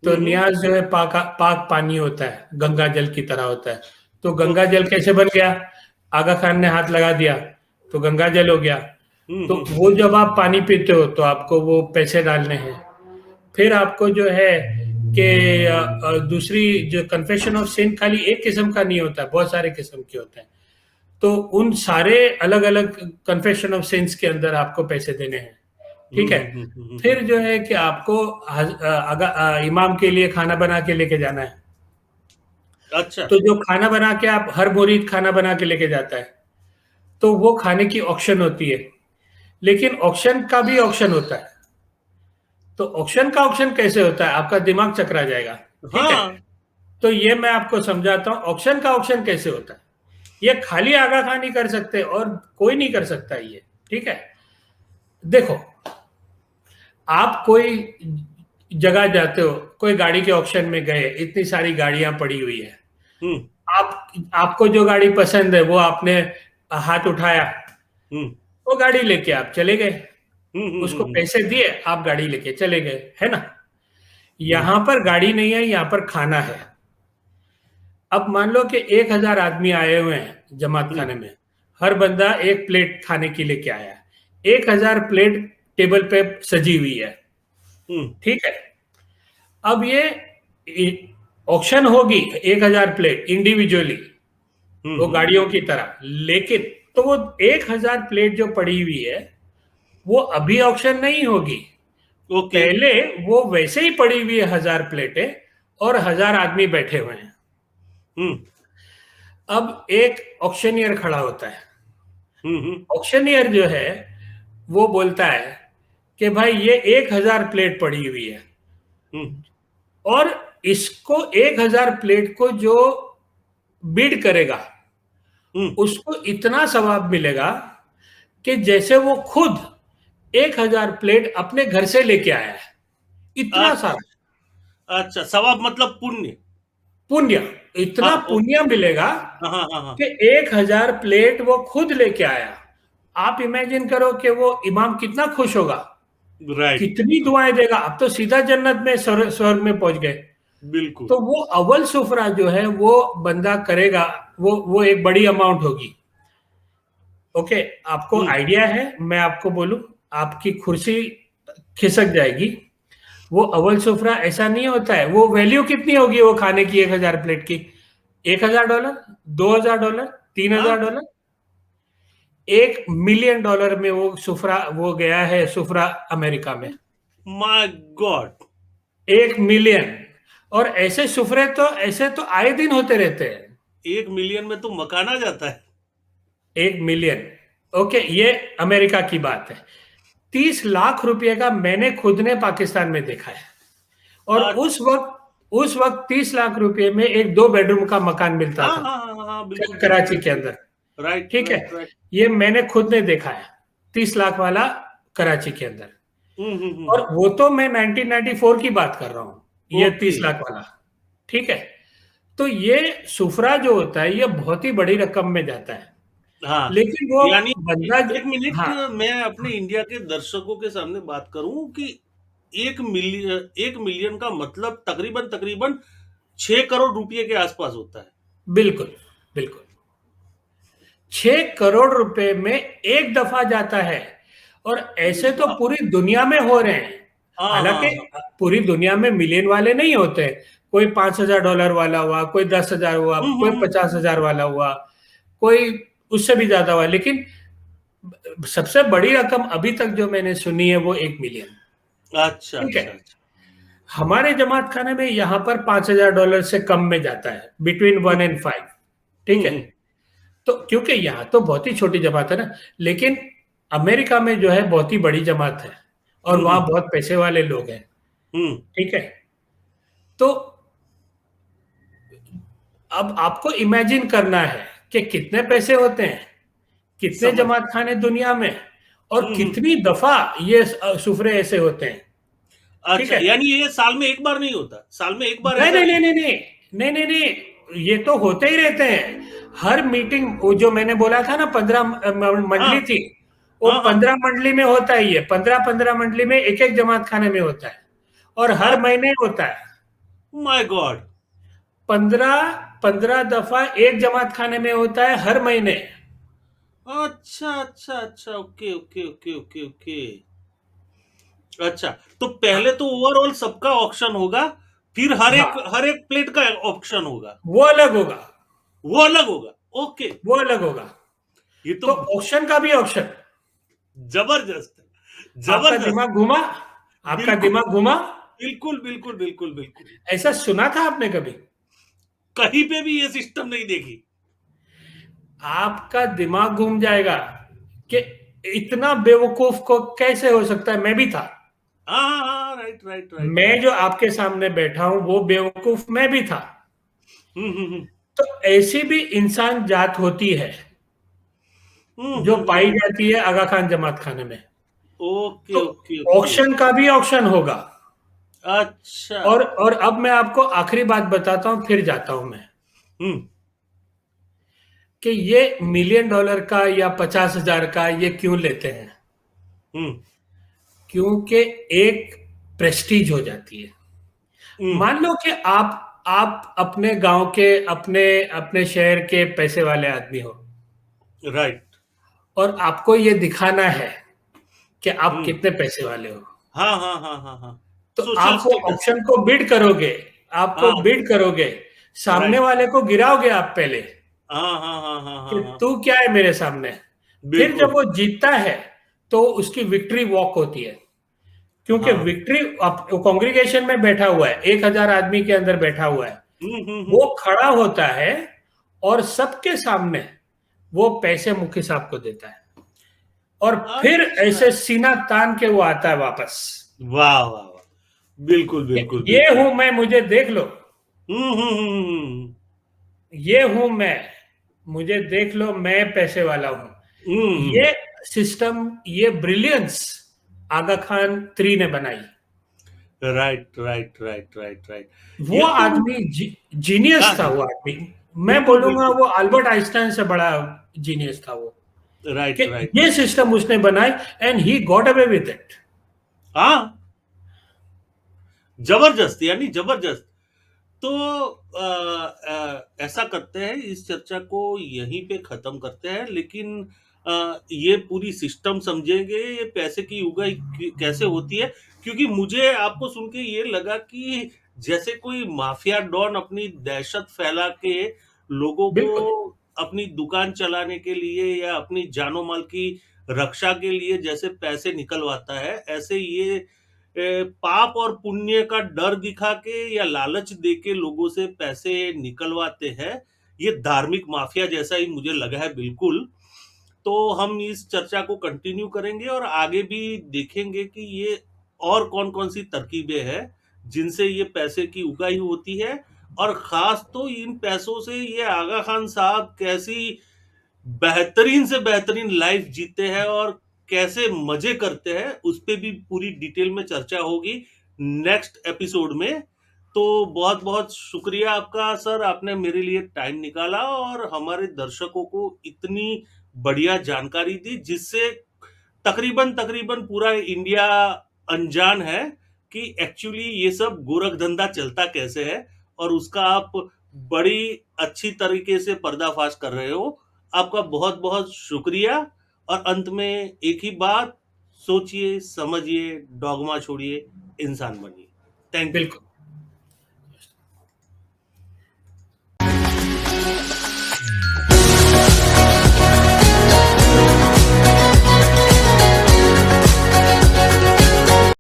तो हम्म। नियाज जो है पाक पाक पानी होता है, गंगा जल की तरह होता है। तो गंगा ओके। जल कैसे बन गया? आगा खान ने हाथ लगा दिया तो गंगा जल हो गया। तो वो जब आप पानी पीते हो तो आपको वो पैसे डालने हैं। फिर आपको जो है कि दूसरी जो कन्फेशन ऑफ सिन खाली एक किस्म का नहीं होता, बहुत सारे किस्म के होते हैं। तो उन सारे अलग अलग कन्फेशन ऑफ सिंस के अंदर आपको पैसे देने हैं, ठीक है। फिर जो है कि आपको अगर इमाम के लिए खाना बना के लेके जाना है, अच्छा। तो जो खाना बना के आप, हर मुरीद खाना बना के लेके जाता है, तो वो खाने की ऑक्शन होती है। लेकिन ऑक्शन का भी ऑक्शन होता है। तो ऑक्शन का ऑक्शन कैसे होता है, आपका दिमाग चकरा जाएगा, ठीक है। हाँ। तो ये मैं आपको समझाता हूँ ऑक्शन का ऑक्शन कैसे होता है। ये खाली आगा खान नहीं कर सकते और कोई नहीं कर सकता ये, ठीक है। देखो, आप कोई जगह जाते हो, कोई गाड़ी के ऑक्शन में गए, इतनी सारी गाड़ियां पड़ी हुई है, हम्म। आपको जो गाड़ी पसंद है वो आपने हाथ उठाया, हम्म। वो गाड़ी लेके आप चले गए, उसको हम्म। पैसे दिए, आप गाड़ी लेके चले गए, है ना। हम्म। यहां पर गाड़ी नहीं है, यहां पर खाना है। अब मान लो कि 1,000 आदमी आए हुए हैं जमात हम्म। खाने में, हर बंदा एक प्लेट खाने के लेके आया है, 1,000 प्लेट टेबल पे सजी हुई है, हम्म। ठीक है। अब ये ऑक्शन होगी 1,000 प्लेट इंडिविजुअली, वो हम्म। गाड़ियों की तरह, लेकिन तो वो 1,000 प्लेट जो पड़ी हुई है वो अभी ऑक्शन नहीं होगी। ओके। पहले वो वैसे ही पड़ी हुई है 1,000 प्लेटें, और 1,000 आदमी बैठे हुए हैं। हम्म। अब एक ऑक्शनियर खड़ा होता है। हम्म। ऑक्शनियर जो है वो बोलता है कि भाई ये 1,000 प्लेट पड़ी हुई है, हम्म। और इसको 1,000 प्लेट को जो बिड करेगा हम्म। उसको इतना सवाब मिलेगा कि जैसे वो खुद 1,000 प्लेट अपने घर से लेके आया है, इतना अच्छा। सारा अच्छा, सवाब मतलब पुण्य। पुण्य, हाँ, इतना पुण्य ओके। मिलेगा हाँ, हाँ, हाँ, हाँ। कि 1,000 प्लेट वो खुद लेके आया। आप इमेजिन करो कि वो इमाम कितना खुश होगा, राइट। कितनी दुआएं देगा। अब तो सीधा जन्नत में, स्वर्ग में पहुंच गए। बिल्कुल। तो वो अव्वल सुफरा जो है वो बंदा करेगा, वो एक बड़ी अमाउंट होगी। ओके, आपको हम्म। आइडिया है, मैं आपको बोलूं, आपकी कुर्सी खिसक जाएगी। वो अव्वल सुफरा ऐसा नहीं होता है। वो वैल्यू कितनी होगी वो खाने की 1,000 प्लेट की? $1,000, $2,000, हाँ। $3,000, $1 मिलियन में वो सुफरा, वो गया है सुफरा अमेरिका में। My God. 1 मिलियन। और ऐसे सुफरे तो, ऐसे तो आए दिन होते रहते हैं। 1 मिलियन में तो मकान आ जाता है। 1 मिलियन, ओके, ये अमेरिका की बात है। 30 लाख रुपए का मैंने खुद ने पाकिस्तान में देखा है। और अच्छा। उस वक्त 30 लाख रुपए में एक 2 बेडरूम का मकान मिलता हाँ, था हाँ, हाँ, हाँ, बिल्कुल, बिल्कुल, कराची के बिल्कुल। अंदर, राइट, ठीक है। Right, right. ये मैंने खुद ने देखा है, 30 लाख वाला कराची के अंदर। हम्म। हम्म। और वो तो मैं 1994 की बात कर रहा हूं, ये ओके। 30 लाख वाला, ठीक है। तो ये सुफरा जो होता है ये बहुत ही बड़ी रकम में जाता है। हाँ। लेकिन वो यानी बंदा, एक मिनट, हाँ, मैं अपने इंडिया के दर्शकों के सामने बात करूं कि 1 मिलियन का मतलब तकरीबन तकरीबन 6 करोड़ रुपए के आसपास होता है। बिल्कुल, बिल्कुल, 6 करोड़ रुपए में एक दफा जाता है। और ऐसे तो वाह। पूरी दुनिया में हो रहे हैं। हाँ, हाँ, हालांकि हाँ। पूरी दुनिया में मिलियन वाले नहीं होते, कोई $5,000 वाला हुआ, कोई 10,000 हुआ, हम्म। कोई हम्म। 50,000 वाला हुआ, कोई उससे भी ज्यादा हुआ। लेकिन सबसे बड़ी रकम अभी तक जो मैंने सुनी है वो 1 मिलियन, अच्छा, ठीक है। अच्छा, अच्छा। हमारे जमात खाने में यहाँ पर $5,000 से कम में जाता है, बिटवीन 1 and 5, ठीक है। हम्म। तो क्योंकि यहाँ तो बहुत ही छोटी जमात है ना, लेकिन अमेरिका में जो है बहुत ही बड़ी जमात है, और वहाँ हम्म। बहुत पैसे वाले लोग हैं, हम्म। ठीक है। तो अब आपको इमेजिन करना है कि कितने पैसे होते हैं, कितने समझ। जमात खाने दुनिया में, और हम्म। कितनी दफा ये सुफरे ऐसे होते हैं, ठीक अच्छा, है। यानी ये साल में एक बार नहीं होता, साल में एक बार नहीं ऐसा नहीं नहीं। नहीं नहीं नहीं, नहीं नहीं नहीं, ये तो होते ही रहते हैं। हर मीटिंग, वो जो मैंने बोला था ना 15 हाँ, मंडली थी, वो हाँ, हाँ। 15 मंडली में होता है। ये 15 15 मंडली में एक एक जमात खाने में होता है, और हर महीने होता है। My God. 15 15 दफा एक जमात खाने में होता है हर महीने। अच्छा, अच्छा, अच्छा, okay, okay, okay, okay, okay. अच्छा, तो पहले तो ओवरऑल सबका ऑक्शन होगा, फिर हाँ, हर एक प्लेट का ऑक्शन होगा। वो अलग होगा, वो अलग होगा। ओके। वो अलग होगा, ये तो तो ऑक्शन का भी ऑक्शन। जबरदस्त है, आपका जबरदस्त। दिमाग घुमा, आपका बिल्कुल, दिमाग घुमा। बिल्कुल, बिल्कुल, बिल्कुल, बिल्कुल। ऐसा सुना था आपने कभी? कहीं पे भी ये सिस्टम नहीं देखी। आपका दिमाग घूम जाएगा कि इतना बेवकूफ को कैसे हो सकता है। मैं भी था। हाँ, हाँ, हाँ, राइट, राइट, राइट, मैं राइट। जो आपके सामने बैठा हूं वो बेवकूफ मैं भी था। हुँ, हुँ, हुँ। तो ऐसी भी इंसान जात होती है हुँ, जो हुँ, हुँ, पाई हुँ। जाती है आगा खान जमात खाने में। ओके, तो ओके, ओके। ऑक्शन का भी ऑक्शन होगा। अच्छा। और अब मैं आपको आखिरी बात बताता हूं, फिर जाता हूं मैं, हुँ, कि ये $1,000,000 का या 50,000 का ये क्यों लेते हैं। हुँ, क्योंकि एक प्रेस्टीज हो जाती है। हुँ। मान लो कि आप अपने गांव के, अपने अपने शहर के पैसे वाले आदमी हो, राइट। और आपको ये दिखाना है कि आप हुँ। कितने पैसे वाले हो। हाँ, हाँ, हाँ, हाँ, हाँ। तो सोशल आप वो स्टेटस। ऑप्शन को बिड करोगे, आपको हाँ, बिड करोगे, सामने राइट। वाले को गिराओगे आप पहले हाँ, हाँ, हाँ, हाँ, कि हाँ, हाँ। तू क्या है मेरे सामने। फिर जब बिल्कुल। वो जीतता है तो उसकी विक्ट्री वॉक होती है। क्योंकि हाँ। विक्ट्री कांग्रीगेशन में बैठा हुआ है, 1,000 आदमी के अंदर बैठा हुआ है, हुँ, हुँ, हुँ। वो खड़ा होता है और सबके सामने वो पैसे मुखी साहब को देता है, और फिर अच्छा। ऐसे सीना तान के वो आता है वापस वाह, वाह, वाह! बिल्कुल, बिल्कुल, ये बिल्कुल। हूं मैं, मुझे देख लो। हुँ, हुँ, हुँ, हुँ, ये हूं मैं, मुझे देख लो, मैं पैसे वाला हूं। हुँ, हुँ। ये सिस्टम, ये ब्रिलियंस आगा खान 3 ने बनाई। Right, right, right, right, right. वो ये तो आदमी जीनियस हाँ था जी। वो आदमी। मैं बिल्कुल, बोलूंगा बिल्कुल। वो अल्बर्ट आइंस्टाइन से बड़ा जीनियस था वो, कि राइट, राइट। ये सिस्टम उसने बनाई, and he got away with it. हाँ, जबरदस्त यानी जबरदस्त। तो ऐसा करते हैं, इस चर्चा को यहीं पे खत्म करते हैं, लेकिन ये पूरी सिस्टम समझेंगे, ये पैसे की उगाही कैसे होती है, क्योंकि मुझे आपको सुन के ये लगा कि जैसे कोई माफिया डॉन अपनी दहशत फैला के लोगों को बिल्कुल। अपनी दुकान चलाने के लिए या अपनी जानो माल की रक्षा के लिए जैसे पैसे निकलवाता है, ऐसे ये पाप और पुण्य का डर दिखा के या लालच दे के लोगों से पैसे निकलवाते हैं। ये धार्मिक माफिया जैसा ही मुझे लगा है बिल्कुल। तो हम इस चर्चा को कंटिन्यू करेंगे और आगे भी देखेंगे कि ये और कौन-कौन सी तरकीबें हैं, जिनसे ये पैसे की उगाही होती है, और ख़ास तो इन पैसों से ये आगा खान साहब कैसी बेहतरीन से बेहतरीन लाइफ जीते हैं और कैसे मजे करते हैं, उस पे भी पूरी डिटेल में चर्चा होगी नेक्स्ट एपिसोड में। तो बहुत बहुत शुक्रिया आपका सर, आपने मेरे लिए टाइम निकाला और हमारे दर्शकों को इतनी बढ़िया जानकारी दी, जिससे तकरीबन तकरीबन पूरा इंडिया अनजान है कि एक्चुअली ये सब गोरख धंधा चलता कैसे है, और उसका आप बड़ी अच्छी तरीके से पर्दाफाश कर रहे हो। आपका बहुत बहुत शुक्रिया। और अंत में एक ही बात, सोचिए समझिए, डॉगमा छोड़िए, इंसान बनिए। Thank you. बिल्कुल।